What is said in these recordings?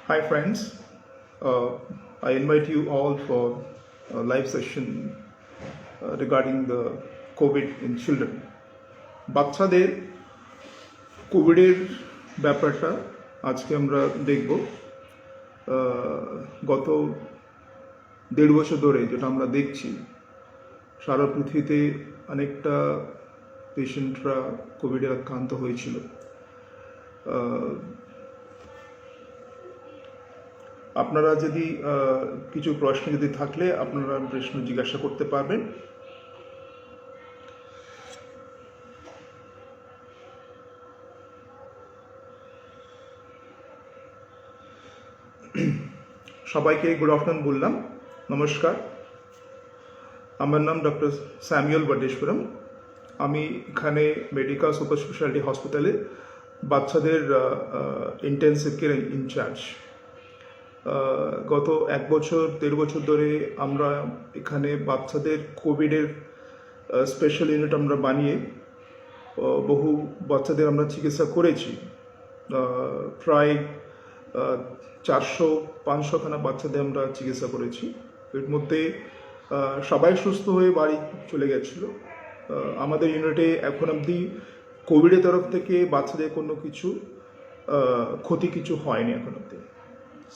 Hi friends, I invite you all for a live session regarding the COVID in children. বাচ্চাদের কোভিডের ব্যাপারটা আজকে আমরা দেখব। গত 1.5 বছর ধরে যেটা আমরা দেখছি, সারা পৃথিবীতে অনেকটা পেশেন্টরা কোভিডে আক্রান্ত হয়েছিল। আপনারা যদি কিছু প্রশ্ন যদি থাকলে আপনারা প্রশ্ন জিজ্ঞাসা করতে পারবেন। সবাইকে গুড আফটারনুন বললাম, নমস্কার। আমার নাম ডক্টর স্যামুয়েল বডেশ্বরম। আমি এখানে মেডিকেল সুপার স্পেশালিটি হসপিটালে বাচ্চাদের ইন্টেন্সিভ কেয়ার ইনচার্জ। গত 1.5 বছর ধরে আমরা এখানে বাচ্চাদের কোভিডের স্পেশাল ইউনিট আমরা বানিয়ে বহু বাচ্চাদের আমরা চিকিৎসা করেছি। প্রায় 400-500 খানা বাচ্চাদের আমরা চিকিৎসা করেছি। এর মধ্যে সবাই সুস্থ হয়ে বাড়ি চলে গেছিল। আমাদের ইউনিটে এখন অবধি কোভিডের তরফ থেকে বাচ্চাদের কোনো কিছু ক্ষতি কিছু হয়নি এখন অবধি।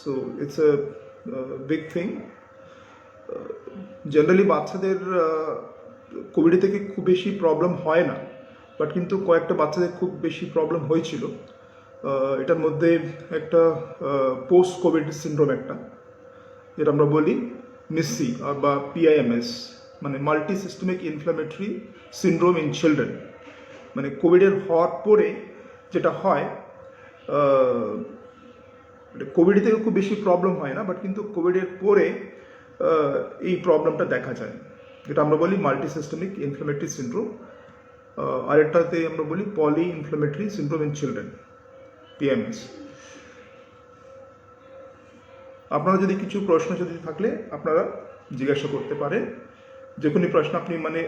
So it's a big thing. Generally বাচ্চাদের কোভিড থেকে খুব বেশি প্রবলেম হয় না, বাট কিন্তু কয়েকটা বাচ্চাদের খুব বেশি প্রবলেম হয়েছিল। এটার মধ্যে একটা পোস্ট কোভিড সিন্ড্রোম, একটা যেটা আমরা বলি মিসি বা PIMS, মানে multi systemic inflammatory syndrome in children. মানে কোভিডের হওয়ার পরে যেটা হয়, কোভিড থেকে খুব বেশি প্রবলেম হয় না, বাট কিন্তু কোভিডের পরে এই প্রবলেমটা দেখা যায়, যেটা আমরা বলি মাল্টি সিস্টেমিক ইনফ্লামেটরি সিন্ড্রোম। আরেকটাতে আমরা বলি poly inflammatory syndrome in children, PIMS। আপনারা যদি কিছু প্রশ্ন যদি থাকলে আপনারা জিজ্ঞাসা করতে পারেন। যে কোনো প্রশ্ন আপনি মানে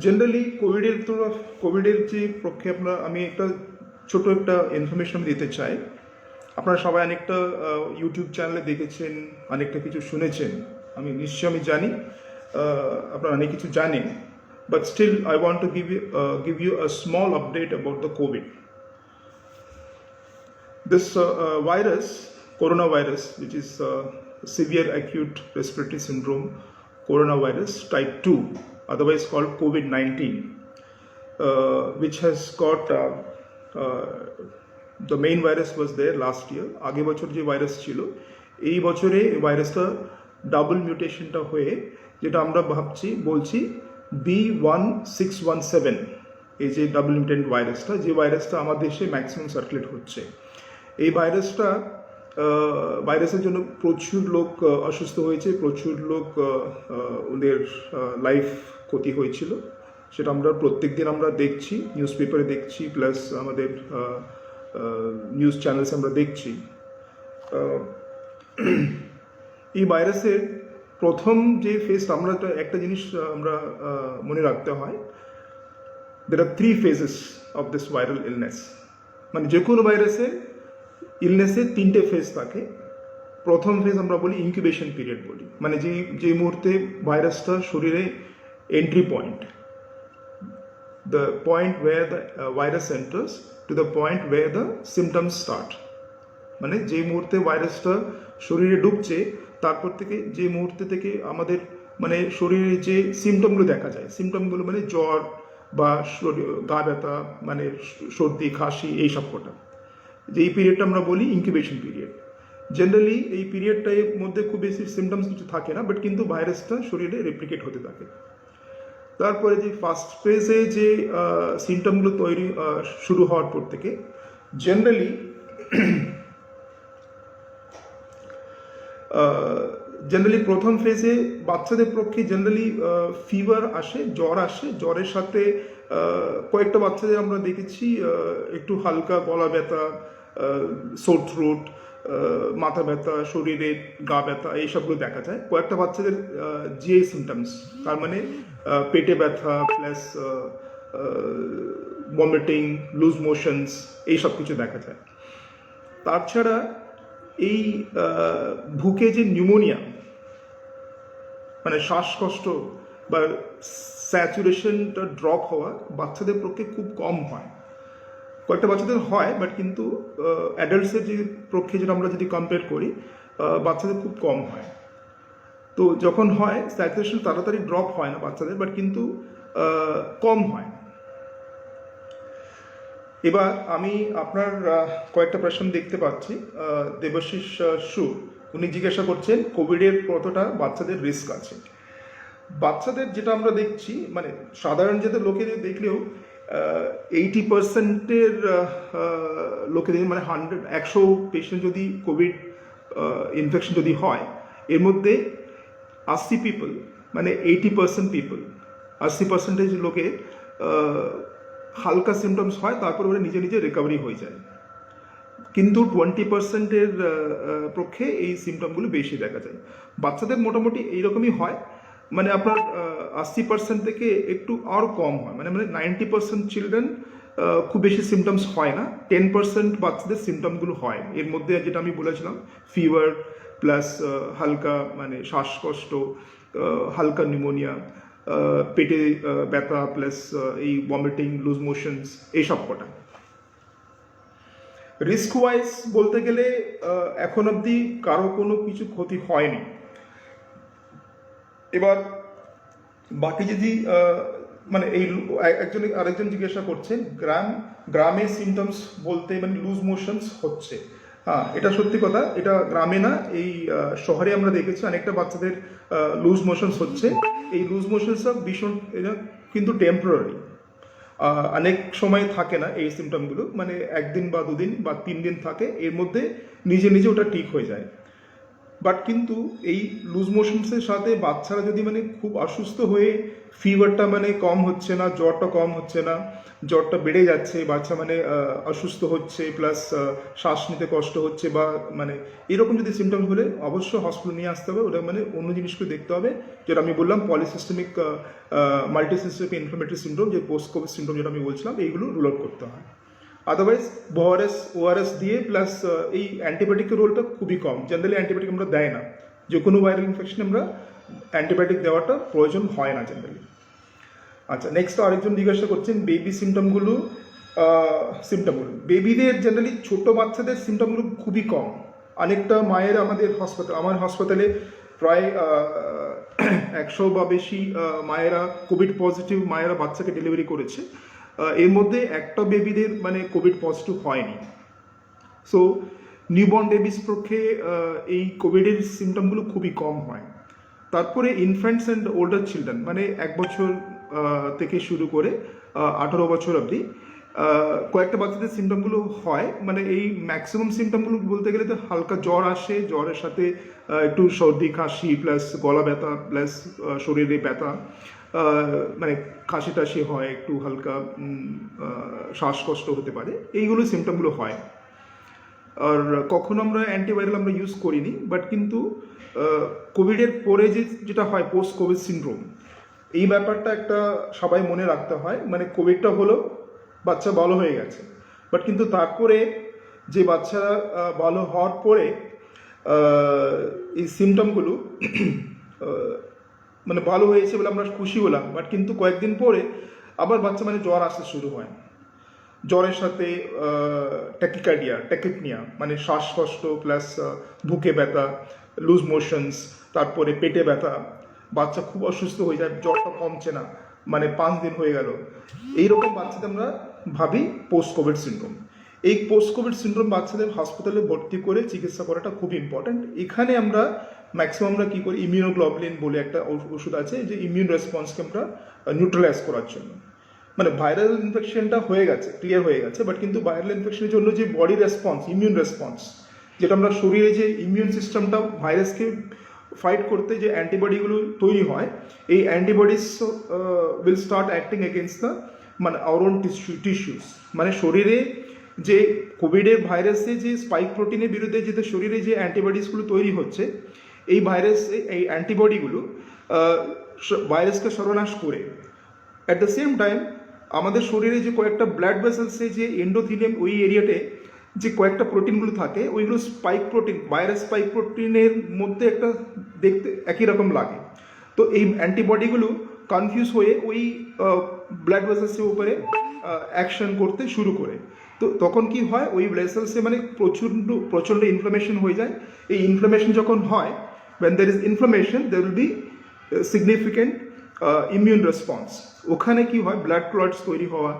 জেনারেলি কোভিডের যে পক্ষে আমি একটা ছোট একটা ইনফরমেশন দিতে চাই। আপনারা সবাই অনেকটা ইউটিউব চ্যানেলে দেখেছেন, অনেকটা কিছু শুনেছেন, আমি নিশ্চয়ই জানি আপনারা অনেক কিছু জানেন, but still I want to give you a small update about the COVID. This virus, coronavirus, which is severe acute respiratory syndrome coronavirus type 2, otherwise called COVID-19, which has got the main virus was there last year. আগে বছর যে virus ছিল, এই বছরে এই ভাইরাসটা double মিউটেশনটা হয়ে যেটা আমরা বলছি B1617, এই যে ডাবল মিউটেন্ট ভাইরাসটা, যে ভাইরাসটা আমাদের দেশে ম্যাক্সিমাম সার্কুলেট হচ্ছে। এই ভাইরাসের জন্য প্রচুর লোক অসুস্থ হয়েছে, প্রচুর লোক ওদের লাইফ ক্ষতি হয়েছিল। সেটা আমরা প্রত্যেক দিন আমরা দেখছি, নিউজ পেপারে দেখছি, প্লাস আমাদের নিউজ চ্যানেলস আমরা দেখছি। এই ভাইরাসের প্রথম যে ফেজটা, আমরা একটা জিনিস আমরা মনে রাখতে হয়, there are 3 phases of this viral illness. মানে যে কোনো ভাইরাসের ইলনেসে 3টে ফেজ থাকে। প্রথম ফেজ আমরা বলি ইনকিউবেশন পিরিয়ড বলি, মানে যে মুহূর্তে ভাইরাসটা শরীরে entry point, the point where the virus enters to the point where the symptoms start. মানে যে মুহূর্তে ভাইরাসটা শরীরে ঢুকছে, তারপর থেকে যে মুহূর্তে থেকে আমাদের মানে শরীরে যে সিমটমগুলো দেখা যায়, সিমটমগুলো মানে জ্বর বা গা ব্যথা, মানে সর্দি কাশি, এই সব কটা, যে এই পিরিয়ডটা আমরা বলি ইনকিউবেশন পিরিয়ড। জেনারেলি এই পিরিয়ডটার মধ্যে খুব বেশি সিমটমস কিছু থাকে না, বাট কিন্তু ভাইরাসটা শরীরে রেপ্লিকেট হতে থাকে। তারপরে যে ফার্স্ট ফেজে যে সিমটমগুলো শুরু হওয়ার পর থেকে জেনারেলি প্রথম ফেজে বাচ্চাদের পক্ষে জেনারেলি ফিভার আসে, জ্বর আসে, জ্বরের সাথে কয়েকটা বাচ্চাদের আমরা দেখেছি একটু হালকা গলা ব্যথা, সোর থ্রোট, মাথা ব্যথা, শরীরে গা ব্যথা এইসবগুলো দেখা যায়। কয়েকটা বাচ্চাদের জিআই সিমটমস, তার মানে পেটে ব্যথা প্লাস ভমিটিং, লুজ মোশনস এইসব কিছু দেখা যায়। তাছাড়া এই বুকে যে নিউমোনিয়া মানে শ্বাসকষ্ট বা স্যাচুরেশনটা ড্রপ হওয়া বাচ্চাদের পক্ষে খুব কম হয়। কয়েকটা বাচ্চাদের হয়, বাট কিন্তু অ্যাডাল্টসের যে পক্ষে যেটা আমরা যদি কম্পেয়ার করি বাচ্চাদের খুব কম হয়। তো যখন হয় স্যাচুরেশন তাড়াতাড়ি ড্রপ হয় না বাচ্চাদের, বাট কিন্তু কম হয়। এবার আমি আপনার কয়েকটা প্রশ্ন দেখতে পাচ্ছি। দেবাশিস সুর উনি জিজ্ঞাসা করছেন কোভিডের কতটা বাচ্চাদের রিস্ক আছে। বাচ্চাদের যেটা আমরা দেখছি মানে সাধারণ যেটা লোকেদের দেখলেও 80%-এর লোকেদের মানে 100 পেশেন্ট যদি কোভিড ইনফেকশন যদি হয়, এর মধ্যে 80 পিপল মানে 80% পিপল 80% লোকে হালকা সিমটমস হয়, তারপর ওরা নিজে নিজে রিকভারি হয়ে যায়। কিন্তু 20%-এর পক্ষে এই সিমটমগুলো বেশি দেখা যায়। বাচ্চাদের মোটামুটি এইরকমই হয়, মানে আপনার 80% থেকে একটু আর কম হয়, মানে 90% চিলড্রেন খুব বেশি সিমটমস হয় না, 10% বাচ্চাদের সিমটমগুলো হয়। এর মধ্যে যেটা আমি বলেছিলাম ফিভার প্লাস হালকা মানে শ্বাসকষ্ট, হালকা নিউমোনিয়া, পেটে ব্যথা প্লাস এই ভমিটিং, লুজ মোশনস এইসব কটা। রিস্ক ওয়াইজ বলতে গেলে এখন অবধি কারো কোনো কিছু ক্ষতি হয়নি। এবার বাকি যদি মানে এই আরেকজন জিজ্ঞাসা করছেন গ্রামে সিমটমস বলতে মানে লুজ মোশনস হচ্ছে। হ্যাঁ, এটা সত্যি কথা, এটা গ্রামে না, এই শহরে আমরা দেখেছি অনেকটা বাচ্চাদের লুজ মোশনস হচ্ছে। এই লুজ মোশনসটা ভীষণ কিন্তু টেম্পোরারি, অনেক সময় থাকে না এই সিমটমগুলো, মানে 1 দিন বা 2 দিন বা 3 দিন থাকে, এর মধ্যে নিজে নিজে ওটা ঠিক হয়ে যায়। বাট কিন্তু এই লুজ মোশনসের সাথে বাচ্চারা যদি মানে খুব অসুস্থ হয়ে ফিভারটা মানে কম হচ্ছে না, জ্বরটা কম হচ্ছে না, জ্বরটা বেড়ে যাচ্ছে, বাচ্চা মানে অসুস্থ হচ্ছে প্লাস শ্বাস নিতে কষ্ট হচ্ছে বা মানে এরকম যদি সিমটমস হলে অবশ্যই হসপিটাল নিয়ে আসতে হবে। ওটা মানে অন্য জিনিসগুলো দেখতে হবে, যেটা আমি বললাম পলিসিস্টেমিক মাল্টিসিস্টেমিক ইনফ্লামেটরি সিন্ড্রোম, যে পোস্ট কোভিড সিন্ড্রোম যেটা আমি বলছিলাম, এইগুলো রুল আউট করতে হয়। আদারওয়াইজ ওআরএস দিয়ে প্লাস এই অ্যান্টিবায়োটিকের রোলটা খুবই কম। জেনারেলি অ্যান্টিবায়োটিক আমরা দেয় না, যে কোনো ভাইরাল ইনফেকশনে আমরা অ্যান্টিবায়োটিক দেওয়াটা প্রয়োজন হয় না জেনারেলি। আচ্ছা, নেক্সট আরেকজন জিজ্ঞাসা করছেন বেবি সিমটমগুলো। বেবিদের জেনারেলি ছোট বাচ্চাদের সিমটমগুলো খুবই কম। অনেকটা মায়ের আমার হাসপাতালে প্রায় 100 বা বেশি মায়েরা কোভিড পজিটিভ মায়েরা বাচ্চাকে ডেলিভারি করেছে। এর মধ্যে একটা বেবিদের মানে কোভিড পজিটিভ হয়নি। সো নিউবর্ন বেবিস পক্ষে এই কোভিডের সিমটমগুলো খুবই কম হয়। তারপরে ইনফ্যান্টস অ্যান্ড ওল্ডার চিলড্রেন মানে 1 বছর থেকে শুরু করে 18 বছর অবধি কয়েকটা বাচ্চাদের সিমটমগুলো হয়। মানে এই ম্যাক্সিমাম সিমটমগুলো বলতে গেলে তো হালকা জ্বর আসে, জ্বরের সাথে একটু সর্দি কাশি প্লাস গলা ব্যথা প্লাস শরীরে ব্যথা, মানে কাশি টাশি হয়, একটু হালকা শ্বাসকষ্ট হতে পারে, এইগুলো সিমটমগুলো হয়। আর কখনো আমরা অ্যান্টিভাইরাল আমরা ইউজ করিনি, বাট কিন্তু কোভিডের পরে যেটা হয় পোস্ট কোভিড সিনড্রোম, এই ব্যাপারটা একটা সবাই মনে রাখতে হয়। মানে কোভিডটা হলো বাচ্চা ভালো হয়ে গেছে, বাট কিন্তু তারপরে যে বাচ্চারা ভালো হওয়ার পরে এই সিমটমগুলো মানে ভালো হয়েছে বলে আমরা খুশি হলাম, বাট কিন্তু কয়েকদিন পরে আবার বাচ্চা মানে জ্বর আসতে শুরু হয়। জ্বরের সাথে ট্যাকিপনিয়া মানে শ্বাসকষ্ট প্লাস বুকে ব্যথা, লুজ মোশনস, তারপরে পেটে ব্যথা, বাচ্চা খুব অসুস্থ হয়ে যায়, জ্বরটা কমছে না, মানে 5 দিন হয়ে গেল। এইরকম বাচ্চাদের আমরা ভাবি পোস্ট কোভিড সিনড্রোম। এই পোস্ট কোভিড সিনড্রোম বাচ্চাদের হাসপাতালে ভর্তি করে চিকিৎসা করাটা খুব ইম্পর্ট্যান্ট। এখানে আমরা ম্যাক্সিমাম আমরা কী করি, ইমিউনোগ্লোবুলিন বলে একটা ওষুধ আছে, যে ইমিউন রেসপন্সকে আমরা নিউট্রালাইজ করার জন্য। মানে ভাইরাল ইনফেকশনটা হয়ে গেছে, ক্লিয়ার হয়ে গেছে, বাট কিন্তু ভাইরাল ইনফেকশনের জন্য যে বডি রেসপন্স, ইমিউন রেসপন্স, যেটা আমরা শরীরে যে ইমিউন সিস্টেমটা ভাইরাসকে ফাইট করতে যে অ্যান্টিবডিগুলো তৈরি হয়, এই antibodies will start acting against the মানে আওয়ার ওন টিস্যুস। মানে শরীরে যে কোভিডের ভাইরাসে যে স্পাইক প্রোটিনের বিরুদ্ধে যেটা শরীরে যে অ্যান্টিবডিসগুলো তৈরি হচ্ছে, এই ভাইরাসে এই অ্যান্টিবডিগুলো ভাইরাসকে সর্বনাশ করে। অ্যাট দ্য সেম টাইম আমাদের শরীরে যে কয়েকটা ব্লাড ভেসেলসে যে এন্ডোথিলিয়াম ওই এরিয়াতে যে কয়েকটা প্রোটিনগুলো থাকে, ওইগুলো স্পাইক প্রোটিন, ভাইরাস স্পাইক প্রোটিনের মধ্যে একটা দেখতে একই রকম লাগে। তো এই অ্যান্টিবডিগুলো কনফিউজ হয়ে ওই ব্লাড ভেসেলসের উপরে অ্যাকশন করতে শুরু করে। তো তখন কি হয়, ওই ভেসেলসে মানে প্রচণ্ড ইনফ্লামেশন হয়ে যায়। এই ইনফ্লামেশন যখন হয়, when there is inflammation there will be significant immune response. ওখানে কি হয়, ব্লাড ক্লটস তৈরি হওয়া,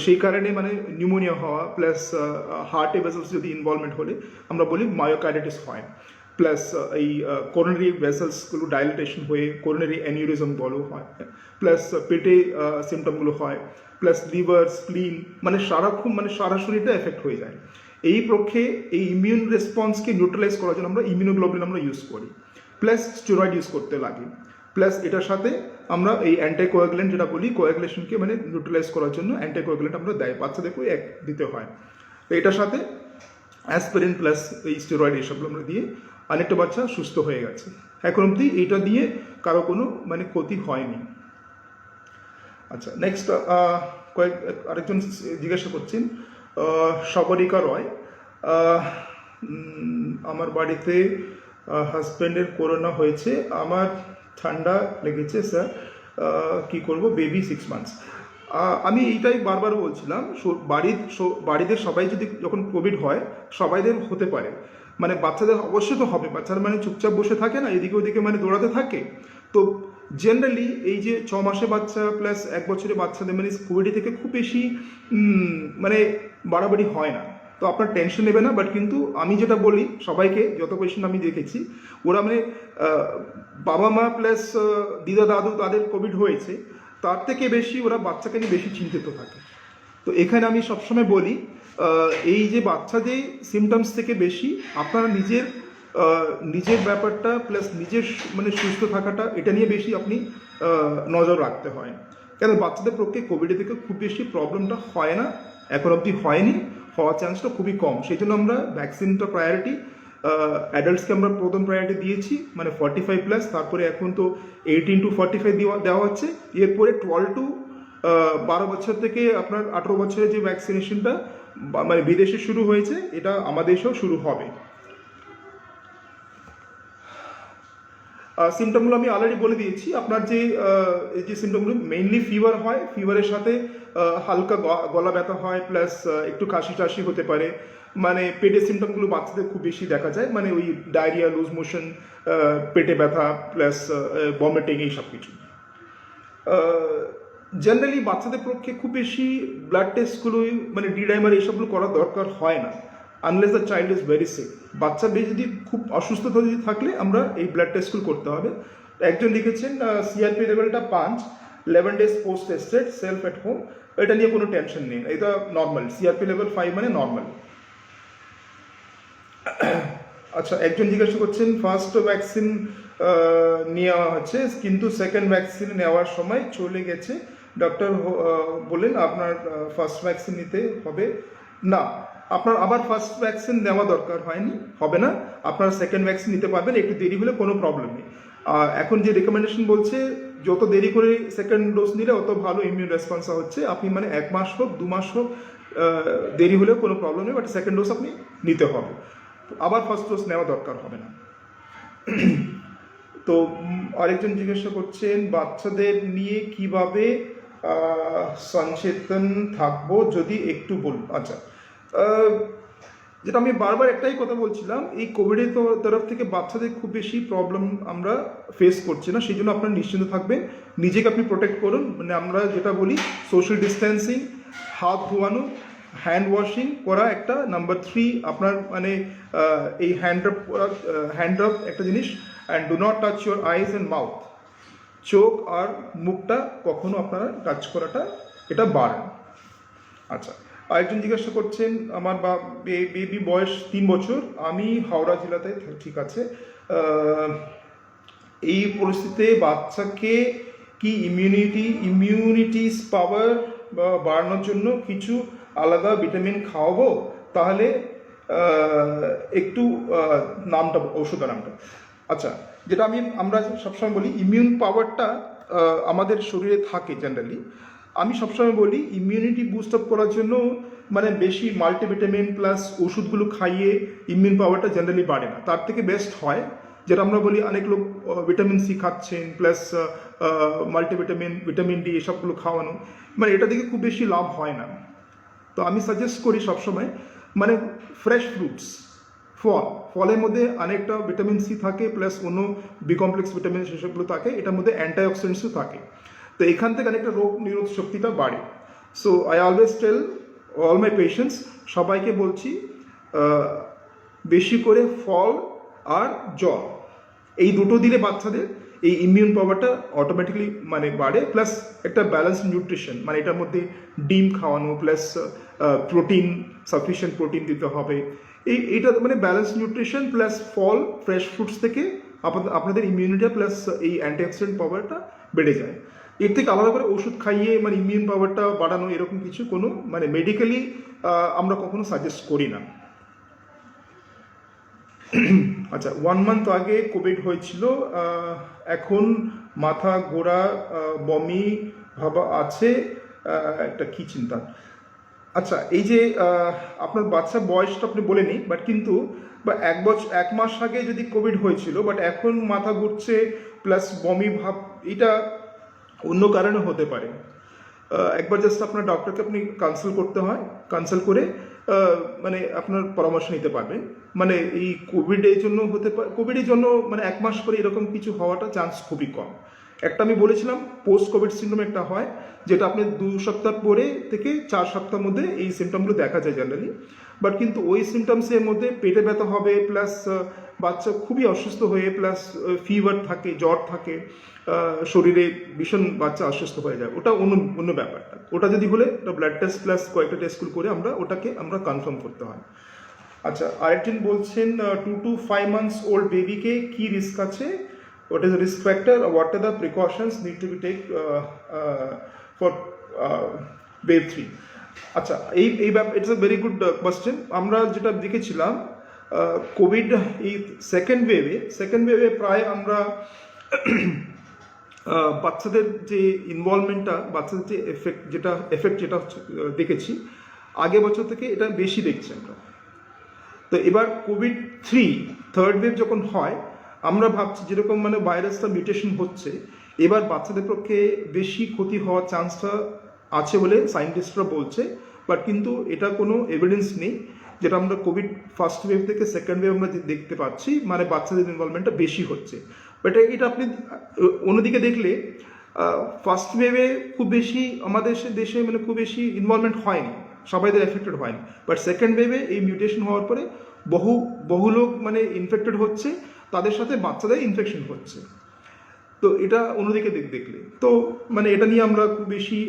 সেই কারণে মানে নিউমোনিয়া হওয়া, প্লাস হার্টে ভেসেলস যদি ইনভলভমেন্ট হলে আমরা বলি মায়োকার্ডিটিস হয়, প্লাস এই কোরোনারি ভেসেলসগুলো ডাইলেটেশন হয়ে কোরোনারি অ্যানিউরিজম বলো হয়, প্লাস পেটে সিমটমগুলো হয়, প্লাস লিভার স্প্লিন, মানে সারাক্ষণ মানে সারা শরীরটা এফেক্ট হয়ে যায়। এই পক্ষে এই ইমিউন রেসপন্সকে নিউট্রালাইজ করার জন্য আমরা ইমিউনোগ্লোবুলিন আমরা ইউজ করি, প্লাস স্টেরয়েড ইউজ করতে লাগে, প্লাস এটার সাথে আমরা এই অ্যান্টিকোয়াগুলেন্ট যেটা বলি, কোয়াগুলেশনকে মানে নিউট্রালাইজ করার জন্য অ্যান্টিকোয়াগুলেন্ট আমরা দেয়, বাচ্চাদেরকে এক দিতে হয়। তো এটার সাথে অ্যাসপিরিন প্লাস এই স্টেরয়েড এইসবগুলো আমরা দিয়ে অনেকটা বাচ্চা সুস্থ হয়ে গেছে। এখন অবধি এটা দিয়ে কারো কোনো মানে ক্ষতি হয়নি। আচ্ছা, নেক্সট আরেকজন জিজ্ঞাসা করছেন, সবরিকা রয়, আমার বাড়িতে হাজব্যান্ডের করোনা হয়েছে, আমার ঠান্ডা লেগেছে স্যার, কি করব, বেবি 6 মান্থস। আমি এইটাই বারবার বলছিলাম, বাড়িতে সবাই যদি যখন কোভিড হয় সবাইদের হতে পারে, মানে বাচ্চাদের অবশ্যই তো হবে, বাচ্চারা মানে চুপচাপ বসে থাকে না, এদিকে ওদিকে মানে দৌড়াতে থাকে। তো জেনারেলি এই যে 6 মাসে বাচ্চা প্লাস 1 বছরের বাচ্চাদের মানে কোভিড থেকে খুব বেশি মানে বাড়াবাড়ি হয় না, তো আপনার টেনশন নেবে না। বাট কিন্তু আমি যেটা বলি সবাইকে, যত পেশেন্ট আমি দেখেছি, ওরা মানে বাবা মা প্লাস দিদা দাদু তাদের কোভিড হয়েছে, তার থেকে বেশি ওরা বাচ্চাকে নিয়ে বেশি চিন্তিত থাকে। তো এখানে আমি সবসময় বলি, এই যে বাচ্চাদের সিমটমস থেকে বেশি আপনারা নিজের ব্যাপারটা প্লাস নিজের মানে সুস্থ থাকাটা, এটা নিয়ে বেশি আপনি নজর রাখতে হয়। কেন বাচ্চাদের পক্ষে কোভিডের থেকে খুব বেশি প্রবলেমটা হয় না, এখন অবধি হয়নি, হওয়ার চান্সটা খুবই কম। সেই জন্য আমরা ভ্যাকসিনটা প্রায়োরিটি অ্যাডাল্টসকে আমরা প্রথম প্রায়োরিটি দিয়েছি, মানে 45+, তারপরে এখন তো 18 to 45 দেওয়া হচ্ছে, এরপরে 12 to 12 বছর থেকে আপনার 18 বছরের যে ভ্যাকসিনেশনটা মানে বিদেশে শুরু হয়েছে, এটা আমাদের দেশেও শুরু হবে। সিমটমগুলো আমি অলরেডি বলে দিয়েছি। আপনার যে সিমটমগুলো মেইনলি ফিভার হয়, ফিভারের সাথে হালকা গলা ব্যথা হয়, প্লাস একটু কাশি টাশি হতে পারে, মানে পেটের সিমটমগুলো বাচ্চাদের খুব বেশি দেখা যায়, মানে ওই ডায়রিয়া, লুজ মোশন, পেটে ব্যথা প্লাস ভমিটিং, এই সব কিছু। জেনারেলি বাচ্চাদের পক্ষে খুব বেশি ব্লাড টেস্টগুলোই মানে ডিডাইমার এইসবগুলো করার দরকার হয় না, unless the child is very sick. বাচ্চা বেশ যদি খুব অসুস্থতা যদি থাকলে আমরা এই ব্লাড টেস্টগুলো করতে হবে। একজন লিখেছেন সিআরপি লেভেলটা 5, 11 days post tested, self at home, এটা নিয়ে কোনো টেনশন নেই, এটা নর্মাল। সিআরপি লেভেল 5 মানে নর্মাল। আচ্ছা, একজন জিজ্ঞাসা করছেন, ফার্স্ট ভ্যাকসিন নেওয়া হচ্ছে কিন্তু সেকেন্ড ভ্যাকসিন নেওয়ার সময় চলে গেছে, ডক্টর বলেন আপনার ফার্স্ট ভ্যাকসিন নিতে হবে না। আপনার আবার ফার্স্ট ভ্যাকসিন নেওয়া দরকার হয়নি, হবে না, আপনারা সেকেন্ড ভ্যাকসিন নিতে পারবেন, একটু দেরি হলে কোনো প্রবলেম নেই। এখন যে রেকমেন্ডেশন বলছে, যত দেরি করে সেকেন্ড ডোজ নিলে অত ভালো ইমিউন রেসপন্স হচ্ছে। আপনি মানে 1 মাস হোক 2 মাস হোক দেরি হলেও কোনো প্রবলেম নেই, বাট সেকেন্ড ডোজ আপনি নিতে হবে, আবার ফার্স্ট ডোজ নেওয়া দরকার হবে না। তো আরেকজন জিজ্ঞাসা করছেন, বাচ্চাদের নিয়ে কিভাবে সচেতন থাকবো যদি একটু বলুন। আচ্ছা, যেটা আমি বারবার একটাই কথা বলছিলাম, এই কোভিডের তরফ থেকে বাচ্চাদের খুব বেশি প্রবলেম আমরা ফেস করছি না, সেই জন্য আপনারা নিশ্চিন্ত থাকবেন, নিজেকে আপনি প্রোটেক্ট করুন। মানে আমরা যেটা বলি সোশ্যাল ডিস্টেন্সিং, হাত ধোয়ানো, হ্যান্ড ওয়াশিং করা একটা, নাম্বার 3 আপনার মানে এই হ্যান্ড ড্রপ একটা জিনিস, and do not touch your eyes and mouth, চোখ আর মুখটা কখনো আপনারা টাচ করাটা এটা বাড়ান। আচ্ছা, আরেকজন জিজ্ঞাসা করছেন, আমার বেবি বয়স 3 বছর, আমি হাওড়া জেলাতে, ঠিক আছে, এই পরিস্থিতিতে বাচ্চাকে কি ইমিউনিটিস পাওয়ার বাড়ানোর জন্য কিছু আলাদা ভিটামিন খাওয়াবো, তাহলে একটু নামটা ওষুধের নামটা, আচ্ছা, যেটা আমরা সবসময় বলি ইমিউন পাওয়ারটা আমাদের শরীরে থাকে জেনারেলি। আমি সবসময় বলি ইমিউনিটি বুস্ট আপ করার জন্য মানে বেশি মাল্টিভিটামিন প্লাস ওষুধগুলো খাইয়ে ইমিউন পাওয়ারটা জেনারেলি বাড়ে না। তার থেকে বেস্ট হয় যেটা আমরা বলি, অনেক লোক ভিটামিন সি খাচ্ছেন প্লাস মাল্টিভিটামিন, ভিটামিন ডি এসবগুলো খাওয়ানো, মানে এটা থেকে খুব বেশি লাভ হয় না। তো আমি সাজেস্ট করি সবসময় মানে ফ্রেশ ফ্রুটস, ফলের মধ্যে অনেকটা ভিটামিন সি থাকে প্লাস অন্য বি কমপ্লেক্স ভিটামিন সেসবগুলো থাকে, এটার মধ্যে অ্যান্টিঅক্সিডেন্টসও থাকে। তো এখান থেকে অনেকটা রোগ নিরোধ শক্তিটা বাড়ে। So I always tell all my patients, সবাইকে বলছি বেশি করে ফল আর জল এই দুটো দিলে বাচ্চাদের এই ইমিউন পাওয়ারটা অটোমেটিকলি মানে বাড়ে, প্লাস একটা ব্যালেন্স নিউট্রিশন, মানে এটার মধ্যে ডিম খাওয়ানো প্লাস প্রোটিন, সাফিসিয়েন্ট প্রোটিন দিতে হবে। এইটা মানে ব্যালেন্স নিউট্রিশন প্লাস ফল, ফ্রেশ ফ্রুটস থেকে আপনাদের ইমিউনিটি প্লাস এই অ্যান্টিঅক্সিডেন্ট পাওয়ারটা বেড়ে যায়। এর থেকে আলাদা করে ওষুধ খাইয়ে মানে ইমিউন পাওয়ারটা বাড়ানো এরকম কিছু কোনো মানে মেডিকেলি আমরা কখনো সাজেস্ট করি না। আচ্ছা, 1 মান্থ আগে কোভিড হয়েছিল, এখন মাথা ঘোরা, বমি ভাবা আছে, একটা কি চিন্তা। আচ্ছা, এই যে আপনার বাচ্চা বয়সটা আপনি বলেনি, বাট কিন্তু বা 1 মাস আগে যদি কোভিড হয়েছিল বাট এখন মাথা ঘুরছে প্লাস বমি ভাব, এটা অন্য কারণে হতে পারে। একবার জাস্ট আপনার ডক্টরকে আপনি কনসাল্ট করে মানে আপনার পরামর্শ নিতে পারবেন। মানে এই কোভিডের জন্য হতে পারে, কোভিডের জন্য মানে 1 মাস পরে এরকম কিছু হওয়াটা চান্স খুবই কম। একটা আমি বলেছিলাম পোস্ট কোভিড সিনড্রোম একটা হয়, যেটা আপনি 2 সপ্তাহ পরে থেকে 4 সপ্তাহের মধ্যে এই সিমটমগুলো দেখা যায় জেনারেলি। বাট কিন্তু ওই সিমটমসের মধ্যে পেটে ব্যথা হবে প্লাস বাচ্চা খুবই অসুস্থ হয়ে প্লাস ফিভার থাকে, জ্বর থাকে, শরীরে ভীষণ বাচ্চা অসুস্থ হয়ে যায়, ওটা অন্য ব্যাপারটা। ওটা যদি হলে ব্লাড টেস্ট প্লাস কয়েকটা টেস্টগুলো করে ওটাকে আমরা কনফার্ম করতে হয়। আচ্ছা, আরেকজন বলছেন 2 to 5 months ওল্ড বেবিকে কি রিস্ক আছে, what is the risk factor, or what are the precautions need to be take for wave 3? আচ্ছা, এই it's a very good question. আমরা যেটা দেখেছিলাম কোভিড এই সেকেন্ড ওয়েভে প্রায় আমরা বাচ্চাদের যে ইনভলভমেন্টটা, বাচ্চাদের যে এফেক্ট যেটা দেখেছি আগের বছর থেকে এটা বেশি দেখছি আমরা। তো এবার কোভিড 3 থার্ড ওয়েভ যখন হয়, আমরা ভাবছি যেরকম মানে ভাইরাসটা মিউটেশন হচ্ছে, এবার বাচ্চাদের পক্ষে বেশি ক্ষতি হওয়ার চান্সটা আছে বলে সায়েন্টিস্টরা বলছে। বাট কিন্তু এটা কোনো এভিডেন্স নেই, যেটা আমরা কোভিড ফার্স্ট ওয়েভ থেকে সেকেন্ড ওয়েভ আমরা দেখতে পাচ্ছি, মানে বাচ্চাদের ইনভলভমেন্টটা বেশি হচ্ছে। বাট এটা আপনি অন্যদিকে দেখলে ফার্স্ট ওয়েভে খুব বেশি আমাদের দেশে মানে খুব বেশি ইনভলভমেন্ট হয়নি, সবাইদের এফেক্টেড হয়নি। বাট সেকেন্ড ওয়েভে এই মিউটেশন হওয়ার পরে বহু লোক মানে ইনফেক্টেড হচ্ছে, তাদের সাথে বাচ্চাদের ইনফেকশন হচ্ছে। তো এটা অন্যদিকে দেখলে তো মানে এটা নিয়ে আমরা খুব বেশি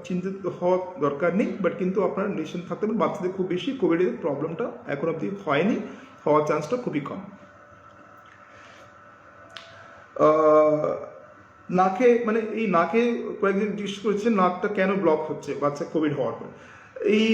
চিন্তিত হওয়ার দরকার নেই। বাট কিন্তু আপনার নিশ্চিত থাকতে হবে বাচ্চাদের খুব বেশি কোভিডের প্রবলেমটা এখন অবধি হয়নি, হওয়ার চান্সটা খুবই কম। নাকে মানে এই নাকে কয়েকদিন জিজ্ঞেস করেছে নাকটা কেন ব্লক হচ্ছে বাচ্চা কোভিড হওয়ার পর। এই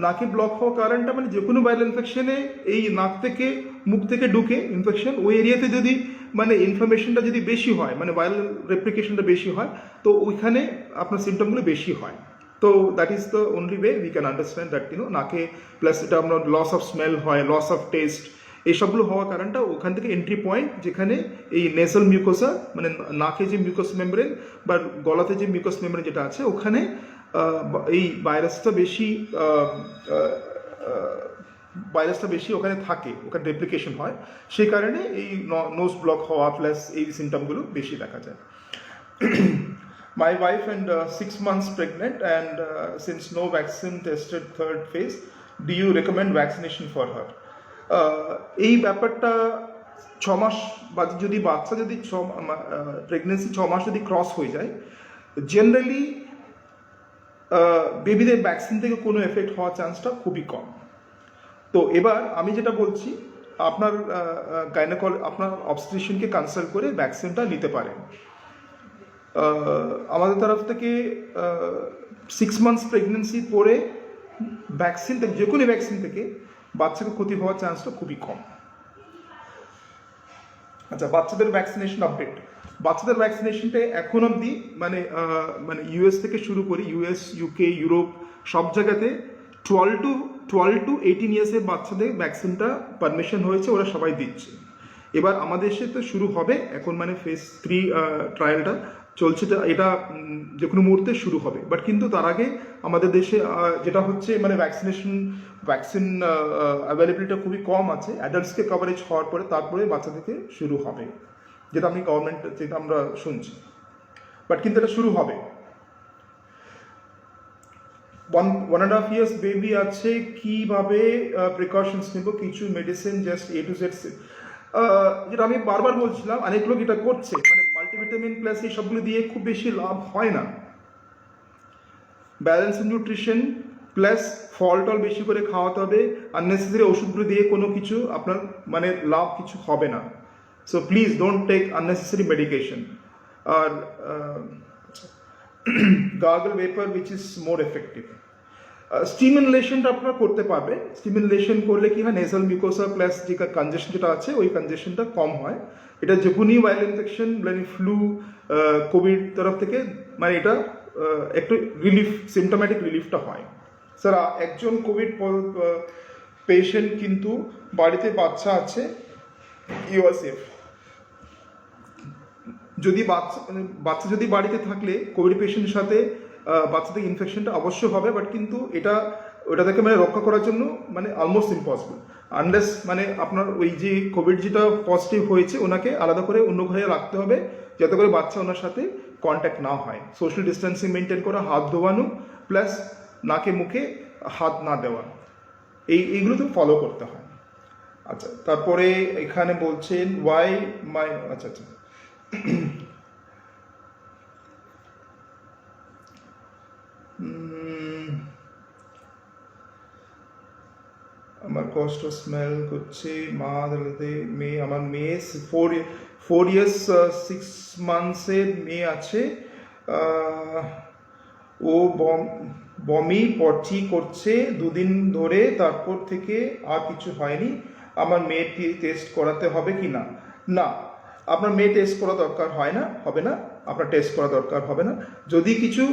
নাকে ব্লক হওয়ার কারণটা মানে যে কোনো ভাইরাল ইনফেকশনে এই নাক থেকে মুখ থেকে ঢুকে ইনফেকশন, ওই এরিয়াতে যদি মানে ইনফ্লামেশনটা যদি বেশি হয়, মানে ভাইরাল রেপ্লিকেশনটা বেশি হয়, তো ওইখানে আপনার সিমটমগুলো বেশি হয়। তো that is the only way we can understand that নাকে প্লাস এটা আমরা লস অফ স্মেল হয়, লস অফ টেস্ট, এইসবগুলো হওয়ার কারণটা ওখান থেকে এন্ট্রি পয়েন্ট, যেখানে এই নেসাল মিউকোসা মানে নাকে যে মিউকাস মেমব্রেন বা গলাতে যে মিউকাস মেমব্রেন যেটা আছে, ওখানে এই ভাইরাসটা বেশি ওখানে থাকে, ওখানে রেপ্লিকেশন হয়, সেই কারণে এই নোজ ব্লক হওয়া প্লাস এই সিমটমগুলো বেশি দেখা যায়। My wife and 6 months pregnant and since no vaccine tested third phase, do you recommend vaccination for her? এই ব্যাপারটা 6 মাস বা যদি বাচ্চা যদি প্রেগনেন্সি 6 মাস যদি ক্রস হয়ে যায়, জেনারেলি বেবিদের ভ্যাকসিন থেকে কোনো এফেক্ট হওয়ার চান্সটা খুবই কম। তো এবার আমি যেটা বলছি, আপনার আপনার অবস্ট্রিশিয়ানকে কনসাল্ট করে ভ্যাকসিনটা নিতে পারেন। আমাদের তরফ থেকে 6 মান্থস প্রেগনেন্সি পরে ভ্যাকসিন থেকে, যে কোনো ভ্যাকসিন থেকে বাচ্চাকে ক্ষতি হওয়ার চান্সটা খুবই কম। আচ্ছা, বাচ্চাদের ভ্যাকসিনেশন আপডেট। বাচ্চাদের ভ্যাকসিনেশনটা এখন অবধি মানে ইউএস থেকে শুরু করি, ইউএস, ইউকে, ইউরোপ সব জায়গাতে 12 to 18 ইয়ার্সের বাচ্চাদের ভ্যাকসিনটা পারমিশন হয়েছে, ওরা সবাই দিচ্ছে। এবার আমাদের দেশে তো শুরু হবে এখন, মানে ফেজ 3 ট্রায়ালটা চলছে, এটা যে কোনো মুহূর্তে শুরু হবে। বাট কিন্তু তার আগে আমাদের দেশে যেটা হচ্ছে মানে ভ্যাকসিন অ্যাভেলেবিলিটা খুবই কম আছে। অ্যাডাল্টসকে কভারেজ হওয়ার পরে তারপরে বাচ্চাদেরকে শুরু হবে, যেটা আমি যেটা আমরা শুনছি। বাট কিন্তু এটা শুরু হবে। 1.5 ইয়ার্স বেবি আছে, কিভাবে প্রিকশনস নেব, কিছু medicine just A to Z, যেটা আমি বারবার বলছিলাম, অনেক লোক এটা করছে, মানে মাল্টিভিটামিন প্লাস এই সবগুলো দিয়ে খুব বেশি লাভ হয় না। ব্যালেন্স নিউট্রিশন প্লাস ফল টল বেশি করে খাওয়াতে হবে। আননেসেসারি ওষুধগুলো দিয়ে কোনো কিছু আপনার মানে লাভ কিছু হবে না। So please don't take unnecessary medication. আর gargle vapour which is more effective. Steam ইনহেলেশনটা আপনারা করতে পারবেন। স্টিম ইনহেলেশন করলে কি হয়, নেজাল মিউকোসা প্লাস যে কনজেশন যেটা আছে ওই কনজেশনটা কম হয়। এটা যে কোনোই ভাইরাল ইনফেকশন, মানে ফ্লু, কোভিড তরফ থেকে মানে এটা একটু রিলিফ, সিমটোম্যাটিক রিলিফটা হয়। স্যার, একজন কোভিড পেশেন্ট কিন্তু বাড়িতে বাচ্চা আছে, ইউএসএফ। যদি বাচ্চা যদি বাড়িতে থাকলে কোভিড পেশেন্টের সাথে বাচ্চাদের ইনফেকশনটা অবশ্যই হবে, বাট কিন্তু ওটা থেকে মানে রক্ষা করার জন্য মানে অলমোস্ট ইম্পসিবল, আনলেস মানে আপনার ওই যে কোভিড যেটা পজিটিভ হয়েছে ওনাকে আলাদা করে অন্য ঘরে রাখতে হবে, যাতে করে বাচ্চা ওনার সাথে কন্ট্যাক্ট না হয়। সোশ্যাল ডিস্টেন্সিং মেনটেন করা, হাত ধোয়ানো প্লাস নাকে মুখে হাত না দেওয়া, এইগুলো তো ফলো করতে হয়। আচ্ছা, তারপরে এখানে বলছেন ওয়াই মাই, আচ্ছা আমার কষ্ট স্মেল করছে, আমার মেয়ে 4 ইয়ার্স 6 মান্থসের মেয়ে আছে, ও বমি পটি করছে 2 দিন ধরে, তারপর থেকে আর কিছু হয়নি। আমার মেয়ের টেস্ট করাতে হবে কি না? না, আপনার মেয়ে টেস্ট করা দরকার হবে না, আপনার টেস্ট করা দরকার হবে না। যদি কিছু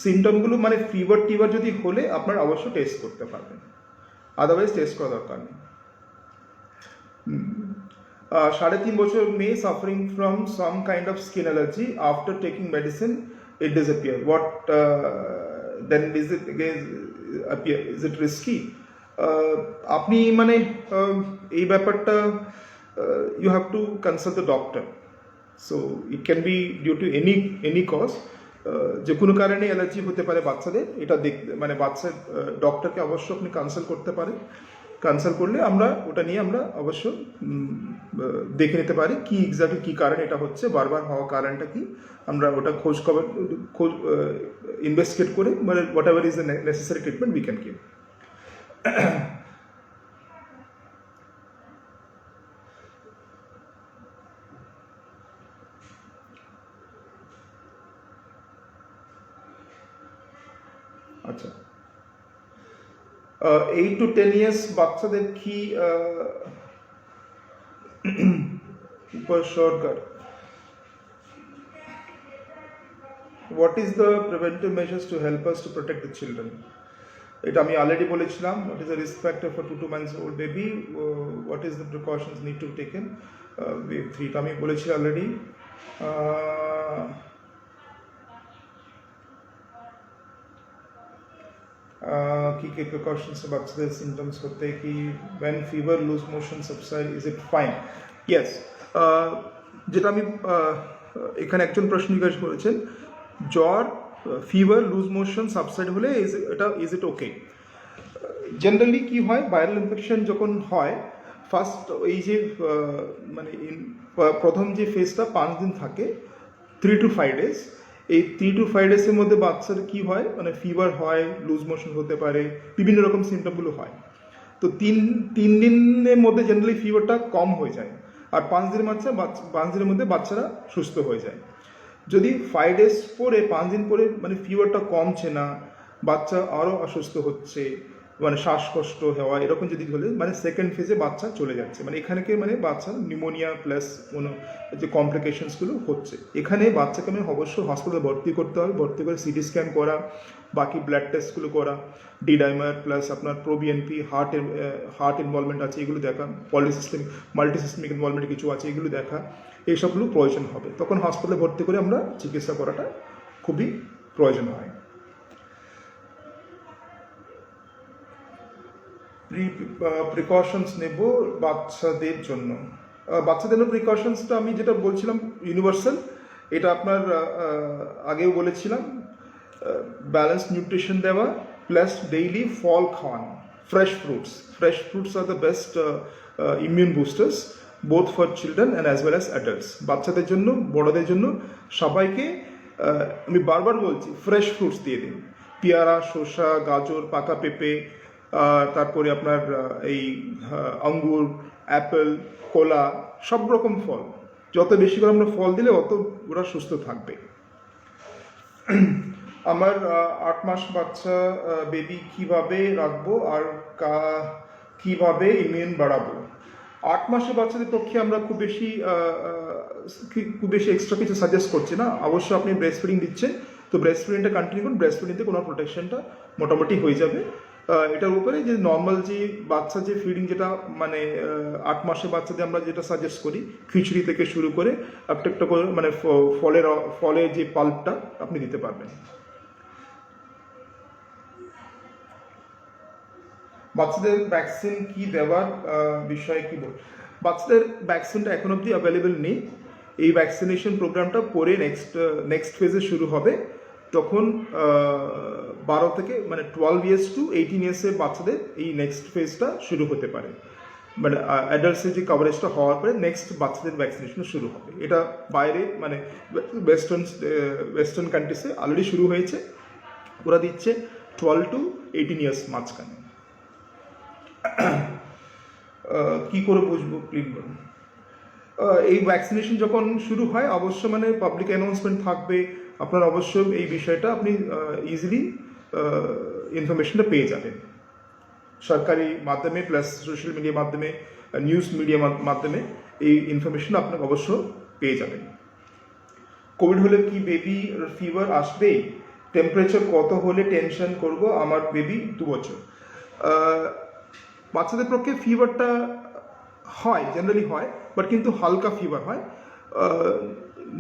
সিমটমগুলো মানে ফিভার যদি হলে আপনার অবশ্য টেস্ট করতে পারবেন, আদারওয়াইজ টেস্ট করা দরকার নেই। 3.5 বছর মেয়ে suffering from some kind of skin allergy, after taking medicine it disappear, what then is it risky? আপনি মানে এই ব্যাপারটা you have to consult the doctor, so it can be due to any cause, যে কোনো কারণে allergy হতে পারে বাচ্চাদের, এটা দেখতে মানে বাচ্চার ডক্টরকে অবশ্যই আপনি কনসাল্ট করতে পারেন। কনসাল্ট করলে ওটা নিয়ে আমরা অবশ্য দেখে নিতে পারি কি এক্স্যাক্টলি কী কারণে এটা হচ্ছে, বারবার হওয়ার কারণটা কি, আমরা ওটা খোঁজ ইনভেস্টিগেট করে মানে what ever is the necessary treatment we can give. আচ্ছা, 8 to 10 ইয়ার্স বাচ্চাদের কি উপসর্গ? What is the preventive measures to help us to protect the children? এটা আমি অলরেডি বলেছিলাম। What is the risk factor for 2 to 2 months old baby? What is the precautions need to taken? Wave 3 আমি বলেছি already. কি কি precautions বাচ্চাদের symptoms করতে কি, when fever, lose motion subside, is it fine? Yes, যেটা আমি এখানে একজন প্রশ্ন জিজ্ঞেস করেছেন, জ্বর, ফিভার, লুজ মোশন সাবসাইড হলে ইজ ইট ওকে? জেনারেলি কি হয়, ভাইরাল ইনফেকশন যখন হয় ফার্স্ট এই যে মানে প্রথম যে ফেজটা 5 দিন থাকে, 3 to 5 days, এই 3 to 5 ডেজের মধ্যে বাচ্চার কি হয়, মানে ফিভার হয়, লুজ মোশন হতে পারে, বিভিন্ন রকম সিমটমগুলো হয়। তো তিন দিনের মধ্যে জেনারেলি ফিভারটা কম হয়ে যায়, আর 5 দিনের মধ্যে বাচ্চারা সুস্থ হয়ে যায়। যদি 5 days পরে 5 দিন পরে মানে ফিভারটা কমছে না, বাচ্চা আরও অসুস্থ হচ্ছে, মানে শ্বাসকষ্ট হওয়া এরকম যদি হলে মানে সেকেন্ড ফেজে বাচ্চা চলে যাচ্ছে, মানে এখানে মানে বাচ্চা নিউমোনিয়া প্লাস কোনো যে কমপ্লিকেশনসগুলো হচ্ছে, এখানে বাচ্চাকে আমি অবশ্যই হসপিটালে ভর্তি করতে হবে, ভর্তি করে সিটি স্ক্যান করা, বাকি ব্লাড টেস্টগুলো করা, ডি ডাইমার প্লাস আপনার প্রোবিএনপি, হার্ট ইনভলভমেন্ট আছে এগুলো দেখা, পলিসিস্টেম মাল্টিসিস্টেমিক ইনভলভমেন্ট কিছু আছে এগুলো দেখা, এইসবগুলো প্রয়োজন হবে। তখন হসপিটালে ভর্তি করে আমরা চিকিৎসা করাটা খুবই প্রয়োজন হয়। প্রিকশনস নেব বাচ্চাদের জন্য। বাচ্চাদের প্রিকশনসটা আমি যেটা বলছিলাম ইউনিভার্সাল, এটা আপনার আগেও বলেছিলাম, ব্যালেন্স নিউট্রিশন দেওয়া প্লাস ডেইলি ফল খাওয়ানো, ফ্রেশ ফ্রুটস আর the best immune boosters both for children and as well as adults. বাচ্চাদের জন্য বড়দের জন্য সবাইকে আমি বারবার বলছি ফ্রেশ ফ্রুটস দিয়ে দিন, পেয়ারা, শসা, গাজর, পাকা পেঁপে, তারপরে আপনার এই আঙ্গুর, অ্যাপেল, কলা, সব রকম ফল, যত বেশি করে আমরা ফল দিলে অত ওরা সুস্থ থাকবে। আমার 8 মাস বাচ্চা বেবি কিভাবে রাখবো আর কিভাবে ইমিউন বাড়াবো? 8 মাসের বাচ্চাদের পক্ষে আমরা খুব বেশি এক্সট্রা কিছু সাজেস্ট করছি না। অবশ্যই আপনি ব্রেস্ট ফিডিং দিচ্ছেন, তো ব্রেস্ট ফিডিংটা কন্টিনিউ করুন, ব্রেস্ট ফিডিংতে কোনো প্রোটেকশনটা মোটামুটি হয়ে যাবে। এটার উপরে যে নর্মাল যে বাচ্চা যে ফিডিং যেটা মানে 8 মাসের বাচ্চাদের আমরা যেটা সাজেস্ট করি, খিচুড়ি থেকে শুরু করে একটা করে মানে ফলের যে পাল্পটা আপনি দিতে পারবেন। বাচ্চাদের ভ্যাকসিন কি দেওয়ার বিষয়ে কি বল? বাচ্চাদের ভ্যাকসিনটা এখন অবধি অ্যাভেলেবেল নেই। এই ভ্যাকসিনেশন প্রোগ্রামটা পরে নেক্সট ফেজে শুরু হবে, তখন 12 থেকে মানে 12 ইয়ার্স টু 18 ইয়ার্সের বাচ্চাদের এই নেক্সট ফেজটা শুরু হতে পারে, মানে অ্যাডাল্টসের যে কভারেজটা হওয়ার পরে নেক্সট বাচ্চাদের ভ্যাকসিনেশন শুরু হবে। এটা বাইরে মানে ওয়েস্টার্ন কান্ট্রিসে অলরেডি শুরু হয়েছে, ওরা দিচ্ছে 12 টু 18 ইয়ার্স মাঝখানে। কি করে বুঝবো প্লিজ বলুন? এই ভ্যাকসিনেশন যখন শুরু হয় অবশ্য মানে পাবলিক অ্যানাউন্সমেন্ট থাকবে, আপনার অবশ্যই এই বিষয়টা আপনি ইজিলি ইনফরমেশনটা পেয়ে যাবেন সরকারি মাধ্যমে প্লাস সোশ্যাল মিডিয়ার মাধ্যমে, নিউজ মিডিয়ার মাধ্যমে এই ইনফরমেশন আপনাকে অবশ্য পেয়ে যাবেন। কোভিড হলে কি বেবি ফিভার আসবে? টেম্পারেচার কত হলে টেনশন করব? আমার বেবি 2 বছর। বাচ্চাদের পক্ষে ফিভারটা হয়, জেনারেলি হয়, বাট কিন্তু হালকা ফিভার হয়।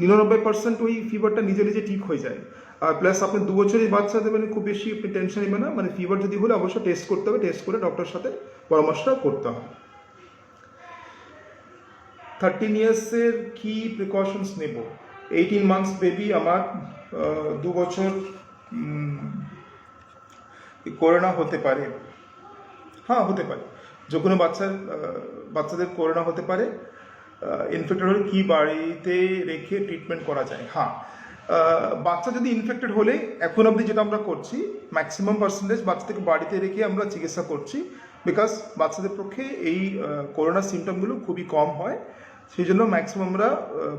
99% ওই ফিভারটা নিজে নিজে ঠিক হয়ে যায়। আর প্লাস আপনি 2 বছরের বাচ্চাদের মানে খুব বেশি আপনি টেনশন নেবেন না, মানে ফিভার যদি হলে অবশ্যই টেস্ট করতে হবে, টেস্ট করে ডক্টরের সাথে পরামর্শ করতে হবে। 13 ইয়ার্সের কি প্রিকশনস নেব? 18 মান্থস বেবি আমার, 2 বছর, করোনা হতে পারে? হ্যাঁ, হতে পারে, যে কোনো বাচ্চাদের করোনা হতে পারে। ইনফেক্টেড হলে কি বাড়িতে রেখে ট্রিটমেন্ট করা যায়? হ্যাঁ, বাচ্চা যদি ইনফেক্টেড হলে এখন অবধি যেটা আমরা করছি, ম্যাক্সিমাম পার্সেন্টেজ বাচ্চাদেরকে বাড়িতে রেখে আমরা চিকিৎসা করছি, বিকজ বাচ্চাদের পক্ষে এই করোনা সিমটমগুলো খুবই কম হয়। সেই জন্য ম্যাক্সিমাম আমরা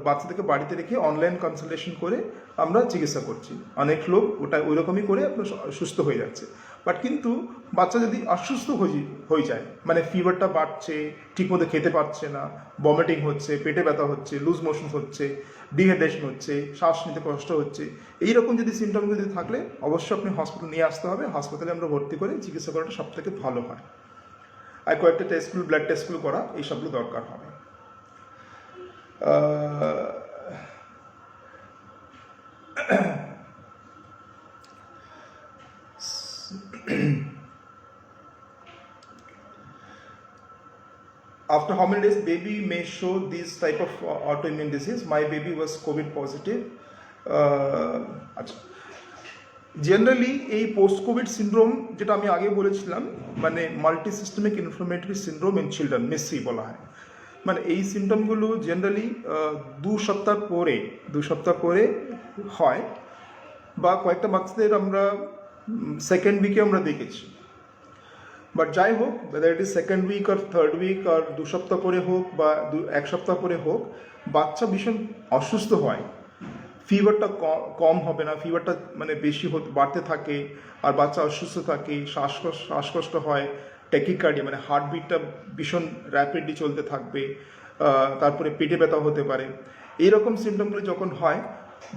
বাচ্চাদেরকে বাড়িতে রেখে অনলাইন কনসালটেশন করে আমরা চিকিৎসা করছি। অনেক লোক ওটা ওই রকমই করে আপনার সুস্থ হয়ে যাচ্ছে। বাট কিন্তু বাচ্চা যদি অসুস্থ হয়ে যায়, মানে ফিভারটা বাড়ছে, ঠিকমতো খেতে পারছে না, ভমিটিং হচ্ছে, পেটে ব্যথা হচ্ছে, লুজ মোশন হচ্ছে, ডিহাইড্রেশন হচ্ছে, শ্বাস নিতে কষ্ট হচ্ছে, এইরকম যদি সিমটম যদি থাকলে অবশ্যই আপনি হসপিটাল নিয়ে আসতে হবে। হাসপাতালে আমরা ভর্তি করে চিকিৎসা করাটা সব থেকে ভালো হয়। আর কয়েকটা টেস্টগুলো, ব্লাড টেস্টগুলো করা, এইসবগুলো দরকার হবে। After how many days baby may show this type of autoimmune disease? My baby was COVID positive. আচ্ছা, জেনারেলি এই পোস্ট কোভিড সিন্ড্রোম যেটা আমি আগে বলেছিলাম, মানে multi systemic inflammatory syndrome in children, MISC বলা হয়। মানে এই সিমটমগুলো জেনারেলি 2 সপ্তাহ পরে হয়, বা কয়েকটা বাচ্চাদের আমরা সেকেন্ড উইকে আমরা দেখেছি। বাট যাই হোক, whether it is second week আর থার্ড উইক আর 2 সপ্তাহ পরে হোক বা 1 সপ্তাহ পরে হোক, বাচ্চা ভীষণ অসুস্থ হয়, ফিভারটা কম হবে না, ফিভারটা মানে বেশি বাড়তে থাকে, আর বাচ্চা অসুস্থ থাকে, শ্বাসকষ্ট হয়, ট্যাকিকার্ডিয়া মানে হার্টবিটটা ভীষণ র্যাপিডলি চলতে থাকবে, তারপরে পেটে ব্যথা হতে পারে। এইরকম সিমটমগুলো যখন হয়,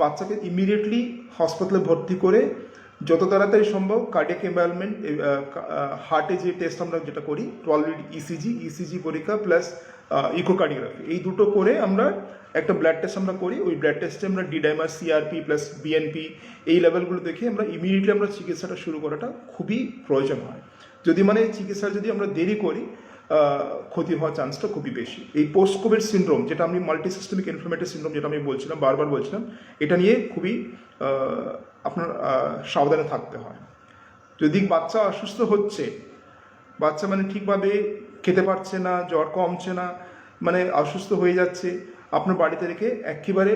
বাচ্চাকে ইমিডিয়েটলি হসপিটালে ভর্তি করে যত তাড়াতাড়ি সম্ভব কার্ডিয়াক এনভায়রনমেন্ট, হার্টে যে টেস্ট আমরা যেটা করি 12 লিড ইসিজি পরীক্ষা প্লাস ইকোকার্ডিওগ্রাফি, এই দুটো করে আমরা একটা ব্লাড টেস্ট আমরা করি। ওই ব্লাড টেস্টে আমরা ডিডাইমার, সিআরপি প্লাস বিএনপি এই লেভেলগুলো দেখে আমরা ইমিডিয়েটলি আমরা চিকিৎসাটা শুরু করাটা খুবই প্রয়োজন হয়। যদি মানে চিকিৎসা যদি আমরা দেরি করি, ক্ষতি হওয়ার চান্সটা খুবই বেশি। এই পোস্ট কোভিড সিনড্রোম, যেটা আমি মাল্টি সিস্টেমিক ইনফ্লামেটরি সিনড্রোম যেটা আমি বলছিলাম, বারবার বলছিলাম, এটা নিয়ে খুবই আপনার সাবধানে থাকতে হয়। যদি বাচ্চা অসুস্থ হচ্ছে, বাচ্চা মানে ঠিকভাবে খেতে পারছে না, জ্বর কমছে না, মানে অসুস্থ হয়ে যাচ্ছে, আপনার বাড়িতে রেখে একেবারে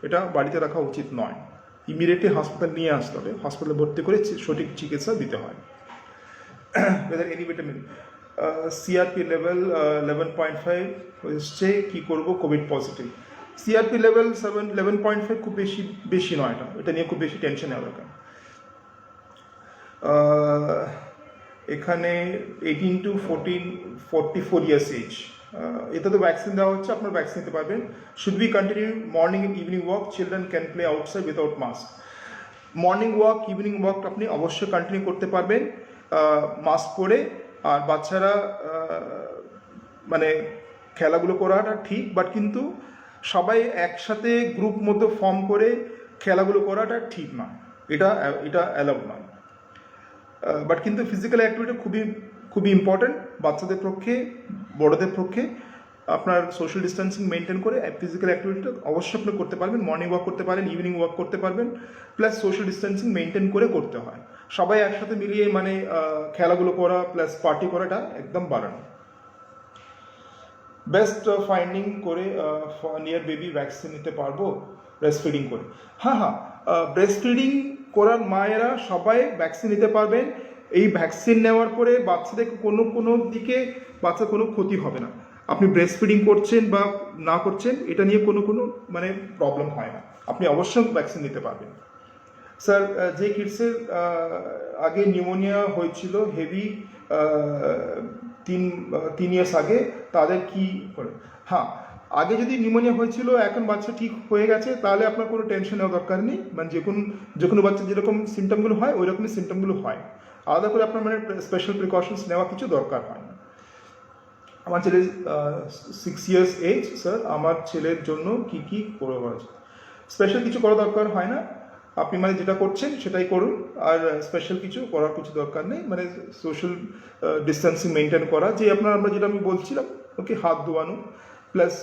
এটা বাড়িতে রাখা উচিত নয়। ইমিডিয়েটলি হসপিটাল নিয়ে আসতে হবে, হসপিটালে ভর্তি করে সঠিক চিকিৎসা দিতে হয়। whether any vitamin CRP level 11.5 হচ্ছে, কী করবো, কোভিড পজিটিভ। সিআরপি লেভেল 11.5 খুব বেশি নয়, এটা নিয়ে খুব বেশি টেনশন নেওয়া দরকার। এখানে 18 to 44 ইয়ার্স এজ, এটা তো ভ্যাকসিন দেওয়া হচ্ছে, আপনার ভ্যাকসিন নিতে পারবেন। Should be continue morning and evening walk, children can play outside without mask. Morning walk, evening walk আপনি অবশ্যই কন্টিনিউ করতে পারবেন মাস্ক পরে। আর বাচ্চারা মানে খেলাগুলো করাটা ঠিক, বাট কিন্তু সবাই একসাথে গ্রুপ মতো ফর্ম করে খেলাগুলো করাটা ঠিক না, এটা অ্যালাউড নয়। বাট কিন্তু ফিজিক্যাল অ্যাক্টিভিটি খুবই ইম্পর্ট্যান্ট বাচ্চাদের পক্ষে, বড়দের পক্ষে। আপনার সোশ্যাল ডিস্টেন্সিং মেনটেন করে ফিজিক্যাল অ্যাক্টিভিটিটা অবশ্যই আপনি করতে পারবেন। মর্নিং ওয়াক করতে পারেন, ইভিনিং ওয়াক করতে পারবেন, প্লাস সোশ্যাল ডিস্টেন্সিং মেনটেন করে করতে হয়। সবাই একসাথে মিলিয়ে মানে খেলাগুলো করা প্লাস পার্টি করাটা একদম বাড়ানো। বেস্ট ফাইন্ডিং করে নিয়ার বেবি ভ্যাকসিন নিতে পারবো ব্রেস্ট ফিডিং করে? হ্যাঁ, ব্রেস্ট ফিডিং করার মায়েরা সবাই ভ্যাকসিন নিতে পারবেন। এই ভ্যাকসিন নেওয়ার পরে বাচ্চাদের কোনো দিকে বাচ্চার কোনো ক্ষতি হবে না। আপনি ব্রেস্ট ফিডিং করছেন বা না করছেন, এটা নিয়ে কোনো মানে প্রবলেম হয় না, আপনি অবশ্যই ভ্যাকসিন নিতে পারবেন। স্যার, যে কিডসের আগে নিউমোনিয়া হয়েছিল হেভি 3 ইয়ার্স আগে, তাদের কি করে? হ্যাঁ, আগে যদি নিউমোনিয়া হয়েছিল, এখন বাচ্চা ঠিক হয়ে গেছে, তাহলে আপনার কোনো টেনশন নেওয়ার দরকার নেই। মানে যে কোনো বাচ্চা যেরকম সিমটমগুলো হয় ওই রকমই সিমটমগুলো হয়, আলাদা করে আপনার মানে স্পেশাল প্রিকশনস নেওয়া কিছু দরকার হয় না। আমার ছেলে 6 ইয়ার্স এজ, স্যার আমার ছেলের জন্য কি করা যায়? স্পেশাল কিছু করা দরকার হয় না, আপনি মানে যেটা করছেন সেটাই করুন, আর স্পেশাল কিছু করার কিছু দরকার নেই। মানে সোশ্যাল ডিস্টেন্সিং মেনটেন করা, যে আমরা যেটা আমি বলছিলাম, ওকে হাত ধোয়ানো প্লাস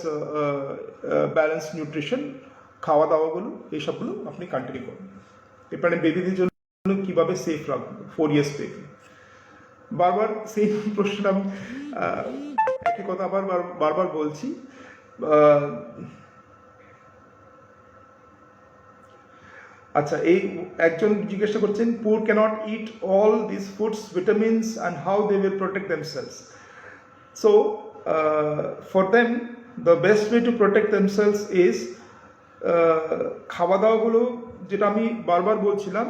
ব্যালেন্স নিউট্রিশন, খাওয়া দাওয়াগুলো, এইসবগুলো আপনি কন্টিনিউ করুন। এরপরে বেবিদের জন্য কীভাবে সেফ রাখবো 4 ইয়ার্স বেবি? বারবার সেই প্রশ্ন আমি একই কথা বারবার বলছি। আচ্ছা, এই একজন জিজ্ঞাসা করছেন, poor can't eat all this foods vitamins and how they will protect themselves. So for them the best way to protect themselves is, খাওয়া দাওয়াগুলো যেটা আমি বারবার বলছিলাম,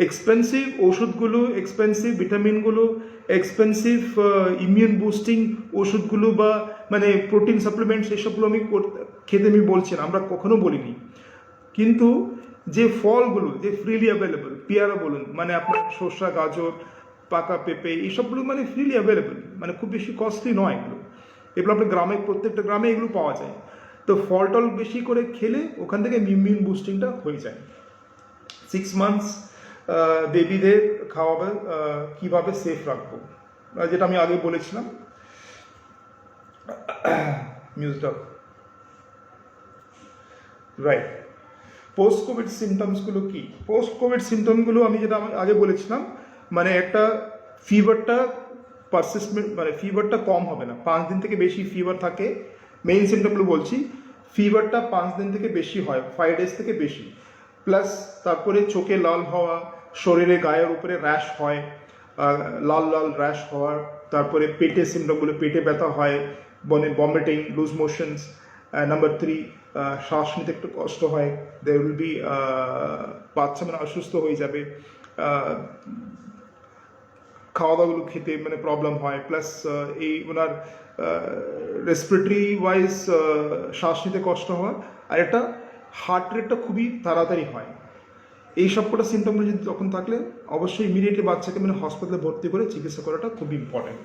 এক্সপেন্সিভ ওষুধগুলো, এক্সপেন্সিভ ভিটামিনগুলো, এক্সপেন্সিভ ইমিউন বুস্টিং ওষুধগুলো বা মানে প্রোটিন সাপ্লিমেন্টস, এসবগুলো খেতে আমি বলছি না, আমরা কখনো বলিনি। কিন্তু যে ফলগুলো যে ফ্রিলি অ্যাভেলেবল, পেয়ারা বলুন, মানে আপনার শসা, গাজর, পাকা পেঁপে, এইসবগুলো মানে ফ্রিলি অ্যাভেলেবল, মানে খুব বেশি কস্টলি নয় এগুলো আপনার প্রত্যেকটা গ্রামে এগুলো পাওয়া যায়। তো ফল টল বেশি করে খেলে ওখান থেকে ইমিউন বুস্টিংটা হয়ে যায়। 6 মান্থস বেবিদের খাওয়াবে কীভাবে সেফ রাখবো, যেটা আমি আগে বলেছিলাম। মিউজড আপ, রাইট। পোস্ট কোভিড সিমটমসগুলো কি? পোস্ট কোভিড সিমটমগুলো আমি যেটা আগে বলেছিলাম, মানে একটা ফিভারটা পারসিস্টেন্ট, মানে ফিভারটা কম হবে না, 5 দিন থেকে বেশি ফিভার থাকে। মেইন সিমটমগুলো বলছি, ফিভারটা 5 দিন থেকে বেশি হয়, 5 ডেজ থেকে বেশি, প্লাস তারপরে চোখে লাল হওয়া, শরীরে গায়ের উপরে র্যাশ হয়, লাল র্যাশ হওয়ার, তারপরে পেটে সিমটমগুলো, পেটে ব্যথা হয়, ভমিটিং, লুজ মোশনস। নাম্বার 3, শ্বাস নিতে একটু কষ্ট হয়, দেয়ার উইল বি বাচ্চা মানে অসুস্থ হয়ে যাবে, খাওয়া দাওয়াগুলো খেতে মানে প্রবলেম হয়, প্লাস এই ওনার রেসপিরেটরি ওয়াইজ শ্বাস নিতে কষ্ট হয়, আর একটা হার্ট রেটটা খুবই তাড়াতাড়ি হয়। এই সব কটা সিমটমগুলো যদি তখন থাকলে অবশ্যই ইমিডিয়েটলি বাচ্চাকে মানে হসপিটালে ভর্তি করে চিকিৎসা করাটা খুব ইম্পর্টেন্ট।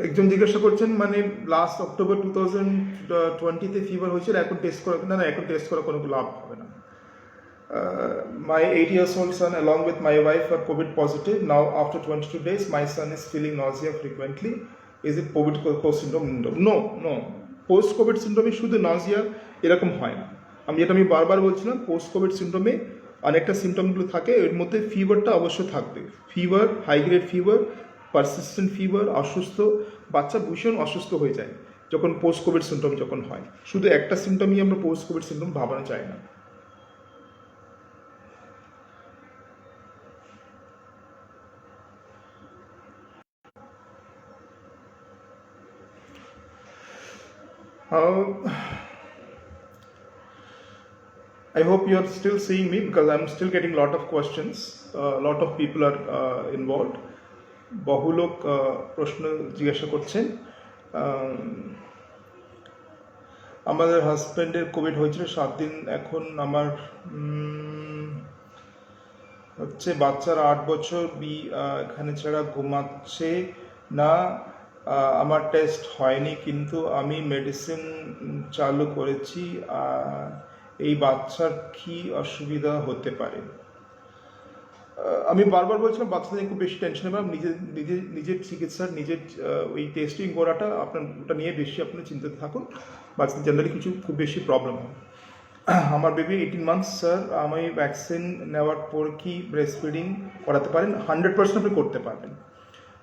একজন জিজ্ঞাসা করছেন মানে লাস্ট অক্টোবর 2020-তে ফিভার হয়েছিল, এখন টেস্ট করা, না এখন টেস্ট করা কোনো লাভ হবে না। My 8 years old son along with my wife are COVID positive. Now after 22 days my son is feeling nausea frequently. Is it COVID post syndrome? No. Post COVID সিন্ড্রোমে শুধু নাউজিয়া এরকম হয় না। আমি বারবার বলছিলাম, পোস্ট কোভিড সিন্ড্রোমে অনেকটা সিমটমগুলো থাকে, এর মধ্যে ফিভারটা অবশ্যই থাকবে। Fever, high grade fever, persistent fever, অসুস্থ, বাচ্চা ভীষণ অসুস্থ হয়ে যায় যখন পোস্ট কোভিড সিমটম যখন হয়। শুধু একটা সিমটমই আমরা পোস্ট কোভিড সিমটম ভাবানো যায় না। I hope you are still seeing me because I'm still getting a lot of questions. A lot of people are involved. বহু লোক প্রশ্ন জিজ্ঞাসা করছেন। আমাদের হাজব্যান্ডের কোভিড হয়েছিল 7 দিন, এখন আমার হচ্ছে বাচ্চার 8 বছর, এখানে ছাড়া ঘুমাচ্ছে না, আমার টেস্ট হয়নি কিন্তু আমি মেডিসিন চালু করেছি, এই বাচ্চার কি অসুবিধা হতে পারে? আমি বারবার বলছিলাম বাচ্চাদের খুব বেশি টেনশন নেবেন, নিজের চিকিৎসার নিজের ওই টেস্টিং করাটা আপনার ওটা নিয়ে বেশি আপনি চিন্তিত থাকুন। বাচ্চাদের জেনারেলি কিছু খুব বেশি প্রবলেম হয়। আমার বেবি 18 মান্থস স্যার, আমি ভ্যাকসিন নেওয়ার পর কি ব্রেস্ট ফিডিং করাতে পারেন? 100% আপনি করতে পারবেন।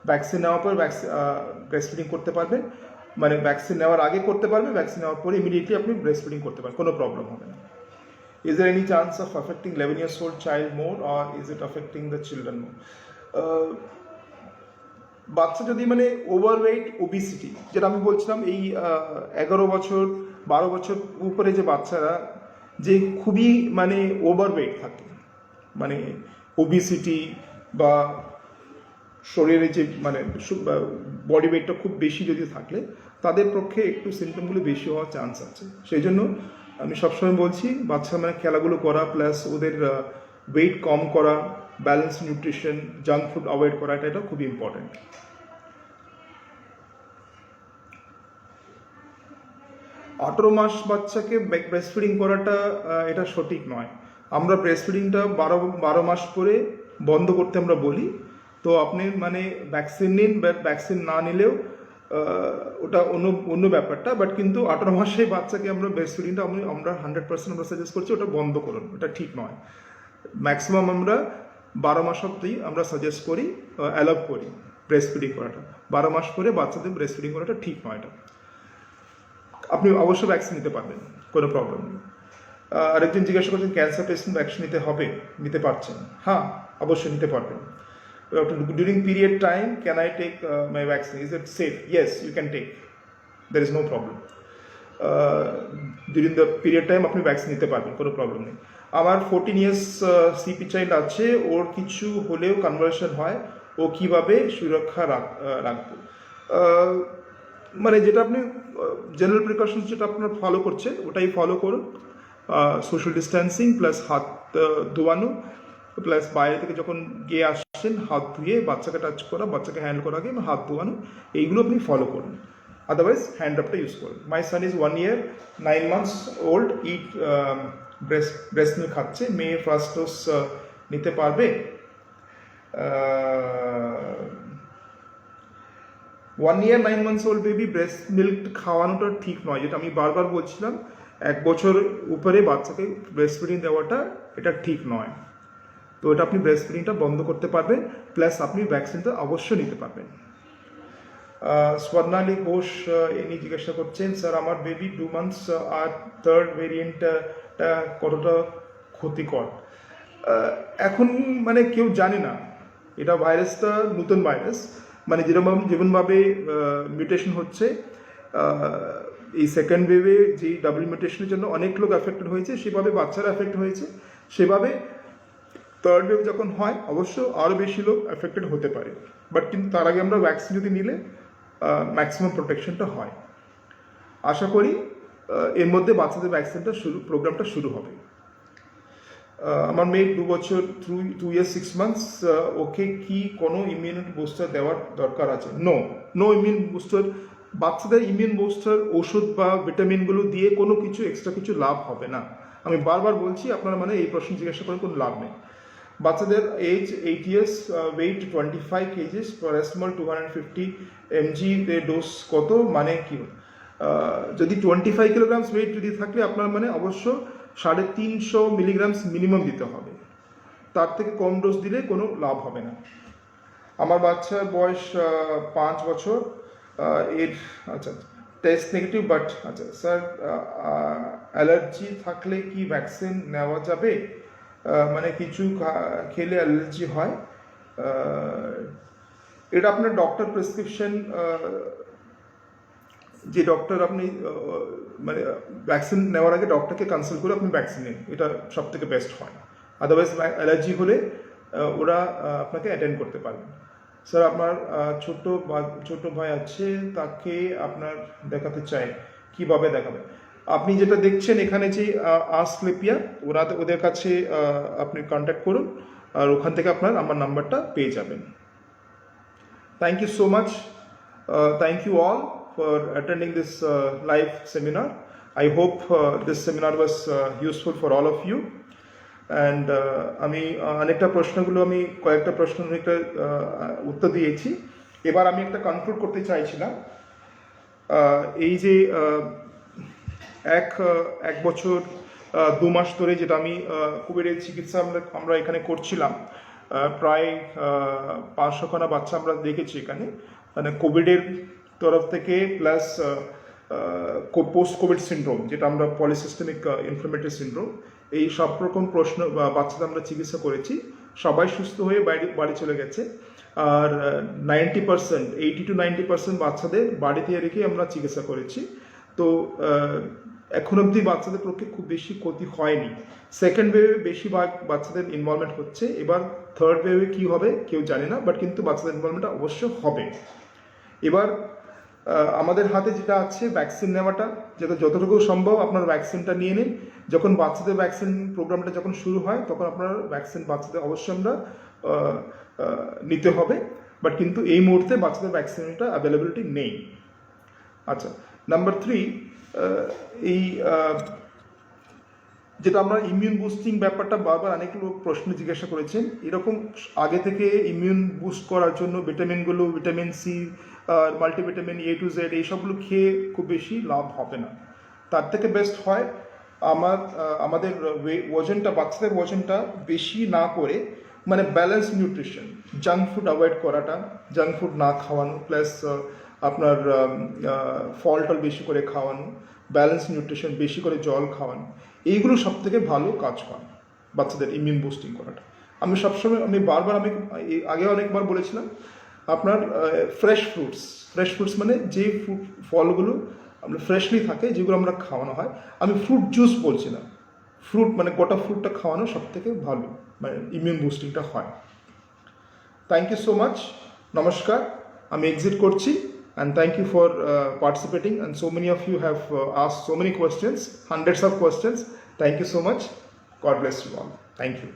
ভ্যাকসিন নেওয়ার পর ব্রেস্ট ফিডিং করতে পারবেন, মানে ভ্যাকসিন নেওয়ার আগে করতে পারবেন, ভ্যাকসিন নেওয়ার পরে ইমিডিয়েটলি আপনি ব্রেস্ট ফিডিং করতে পারেন, কোনো প্রবলেম হবে না। Is there any chance of affecting 11 years old child more or is it affecting the children more? বাচ্চা যদি মানে ওভারওয়েট, ওবিসিটি, যেটা আমি বলছিলাম, এই 11 বছর 12 বছর উপরে যে বাচ্চারা যে খুবই মানে ওভারওয়েট থাকে, মানে ওবিসিটি বা শরীরে যে মানে বডি ওয়েটটা খুব বেশি যদি থাকলে তাদের পক্ষে একটু সিমটমগুলো বেশি হওয়ার চান্স আছে। সেই জন্য আমি সবসময় বলছি বাচ্চা মানে খেলাগুলো করা, প্লাস ওদের ওয়েট কম করা, balance nutrition, junk food avoid করা, এটা খুব ইম্পর্টেন্ট। 18 মাস বাচ্চাকে ব্রেস্ট ফিডিং করাটা এটা সঠিক নয়। আমরা ব্রেস্ট ফিডিংটা 12 মাস পরে বন্ধ করতে আমরা বলি। তো আপনি মানে ভ্যাকসিন নিন, ভ্যাকসিন না নিলেও ওটা অন্য ব্যাপারটা, বাট কিন্তু 18 মাসে বাচ্চাকে আমরা ব্রেস্ট ফিডিংটা আমরা 100% আমরা সাজেস্ট করছি ওটা বন্ধ করুন, ওটা ঠিক নয়। ম্যাক্সিমাম আমরা 12 মাস অবধি আমরা সাজেস্ট করি, অ্যালাউ করি ব্রেস্ট ফিডিং করাটা। 12 মাস পরে বাচ্চাদের ব্রেস্ট ফিডিং করাটা ঠিক নয়। এটা আপনি অবশ্যই ভ্যাকসিন নিতে পারবেন, কোনো প্রবলেম নেই। আরেকজন জিজ্ঞাসা করছেন ক্যান্সার পেশেন্ট ভ্যাকসিন নিতে পারছেন? হ্যাঁ, অবশ্যই নিতে পারবেন। During period time, can I take my vaccine? Is it safe? Yes, you can take. There is no problem. During the period time আপনি ভ্যাকসিন নিতে পারবেন, কোনো প্রবলেম নেই। আমার 14 years সিপি চাইল্ড আছে, ওর কিছু হলেও কনভার্সন হয়, ও কিভাবে সুরক্ষা রাখবো? মানে যেটা আপনি জেনারেল প্রিকশনস যেটা আপনার ফলো করছেন ওটাই ফলো করুন। Social distancing plus had ধোয়ানো, plus বাইরে থেকে যখন গিয়ে আসছেন হাত ধুয়ে বাচ্চাকে টাচ করা, বাচ্চাকে হ্যান্ডেল করা আগে হাত ধোয়ানো, এইগুলো আপনি ফলো করুন। আদারওয়াইজ হ্যান্ড ড্রপটা ইউজ করুন। My son is 1 year 9 months old, it breast milk খাচ্ছে, মেয়ে ফার্স্ট ডোজ নিতে পারবে? 1 year 9 months old baby breast milk খাওয়ানোটা ঠিক নয়। যেটা আমি বারবার বলছিলাম, 1 বছর উপরে বাচ্চাকে ব্রেস্ট ফিডিং দেওয়াটা এটা ঠিক নয়। তো এটা আপনি ব্রেস্ট ফিডিংটা বন্ধ করতে পারবেন, প্লাস আপনি ভ্যাকসিনটা অবশ্যই নিতে পারবেন। স্বর্ণালী ঘোষ ইনি জিজ্ঞাসা করছেন, স্যার আমার বেবি 2 months আর 3rd ভেরিয়েন্টটা কতটা ক্ষতিকর? এখন মানে কেউ জানে না এটা ভাইরাসটা নতুন ভাইরাস, মানে যেমনভাবে মিউটেশন হচ্ছে এই সেকেন্ড ওয়েভে যে ডাবল মিউটেশনের জন্য অনেক লোক অ্যাফেক্টেড হয়েছে, সেভাবে বাচ্চারা অ্যাফেক্ট হয়েছে, সেভাবে থার্ড ওয়েভ যখন হয় অবশ্য আরও বেশি লোক অ্যাফেক্টেড হতে পারে, বাট কিন্তু তার আগে আমরা ভ্যাকসিন যদি নিলে ম্যাক্সিমাম প্রোটেকশনটা হয়। আশা করি এর মধ্যে বাচ্চাদের ভ্যাকসিনটা প্রোগ্রামটা শুরু হবে। আমার মেয়ে 2 বছর 2 years 6 months, ওকে কি কোনো ইমিউনিটি বুস্টার দেওয়ার দরকার আছে? No immune booster. বাচ্চাদের ইমিউন বুস্টার ওষুধ বা ভিটামিনগুলো দিয়ে কোনো কিছু এক্সট্রা কিছু লাভ হবে না। আমি বারবার বলছি, আপনারা মানে এই প্রশ্ন জিজ্ঞাসা করে কোনো লাভ নেই। বাচ্চাদের age 8 years, weight 25 kgs, paracetamol 250 mg dose কত মানে কি? যদি 25 kilograms ওয়েট যদি থাকলে আপনার মানে অবশ্য 350 milligrams মিনিমাম দিতে হবে, তার থেকে কম ডোজ দিলে কোনো লাভ হবে না। আমার বাচ্চার বয়স 5 বছর, এর আচ্ছা টেস্ট নেগেটিভ, বাট আচ্ছা স্যার অ্যালার্জি থাকলে কি ভ্যাকসিন নেওয়া যাবে? মানে কিছু খেলে অ্যালার্জি হয়, এটা আপনার ডক্টর প্রেসক্রিপশন, যে ডক্টর আপনি মানে ভ্যাকসিন নেওয়ার আগে ডক্টরকে কনসাল্ট করে আপনি ভ্যাকসিন নিন, এটা সব থেকে বেস্ট হয়। আদারওয়াইজ অ্যালার্জি হলে ওরা আপনাকে অ্যাটেন্ড করতে পারবেন। স্যার আপনার ছোট ভাই আছে, তাকে আপনার দেখাতে চাই, কিভাবে দেখাবে? আপনি যেটা দেখছেন এখানে যে আসক্লেপিয়া, ওদের কাছে আপনি কন্ট্যাক্ট করুন, আর ওখান থেকে আপনার আমার নাম্বারটা পেয়ে যাবেন। Thank you so much, thank you all for attending this live seminar. I hope this seminar was useful for all of you. And আমি অনেকটা প্রশ্নগুলো আমি কয়েকটা প্রশ্ন অনেকটা উত্তর দিয়েছি। এবার আমি একটা কনক্লুড করতে চাইছিলাম, এই যে এক বছর 2 মাস ধরে যেটা আমি কোভিডের চিকিৎসা আমরা এখানে করছিলাম, প্রায় 500 খানা বাচ্চা আমরা দেখেছি এখানে, মানে কোভিডের তরফ থেকে, প্লাস পোস্ট কোভিড সিন্ড্রোম যেটা আমরা পলিসিস্টেমিক ইনফ্লামেটরি সিন্ড্রোম, এই সব রকম প্রশ্ন বাচ্চাদের আমরা চিকিৎসা করেছি, সবাই সুস্থ হয়ে বাড়ি চলে গেছে। আর 80 to 90% বাচ্চাদের বাড়িতে রেখে আমরা চিকিৎসা করেছি। তো এখন অবধি বাচ্চাদের পক্ষে খুব বেশি ক্ষতি হয়নি। সেকেন্ড ওয়েভে বেশিরভাগ বাচ্চাদের ইনভলভমেন্ট হচ্ছে, এবার থার্ড ওয়েভে কী হবে কেউ জানে না, বাট কিন্তু বাচ্চাদের ইনভলভমেন্টটা অবশ্য হবে। এবার আমাদের হাতে যেটা আছে ভ্যাকসিন নেওয়াটা, যেটা যতটুকু সম্ভব আপনার ভ্যাকসিনটা নিয়ে নিন। যখন বাচ্চাদের ভ্যাকসিন প্রোগ্রামটা যখন শুরু হয় তখন আপনার ভ্যাকসিন বাচ্চাদের অবশ্যই আমরা নিতে হবে, বাট কিন্তু এই মুহূর্তে বাচ্চাদের ভ্যাকসিনটা অ্যাভেলেবিলিটি নেই। আচ্ছা, নাম্বার 3, এই যেটা আমরা ইমিউন বুস্টিং ব্যাপারটা বারবার অনেক লোক প্রশ্ন জিজ্ঞাসা করেছেন, এরকম আগে থেকে ইমিউন বুস্ট করার জন্য ভিটামিনগুলো, vitamin C, multivitamin A to Z এইসবগুলো খেয়ে খুব বেশি লাভ হবে না। তার থেকে বেস্ট হয় আমাদের ওজনটা, বাচ্চাদের ওজনটা বেশি না করে, মানে balance nutrition, junk food avoid করাটা, জাঙ্ক ফুড না খাওয়ানো, প্লাস আপনার ফল টল বেশি করে খাওয়ানো, ব্যালেন্স নিউট্রিশন, বেশি করে জল খাওয়ানো, এইগুলো সব থেকে ভালো কাজ হয় বাচ্চাদের ইমিউন বুস্টিং করাটা। আমি সবসময় বারবার আগে অনেকবার বলেছিলাম, আপনার ফ্রেশ ফ্রুটস মানে যে ফলগুলো আমরা ফ্রেশলি থাকে, যেগুলো আমরা খাওয়ানো হয়, আমি ফ্রুট জুস বলছি না, ফ্রুট মানে গোটা ফ্রুটটা খাওয়ানো সব থেকে ভালো, মানে ইমিউন বুস্টিংটা হয়। থ্যাংক ইউ সো মাচ, নমস্কার, আমি এক্সিট করছি। And thank you for participating, and so many of you have asked so many questions, hundreds of questions. Thank you so much. God bless you all. Thank you.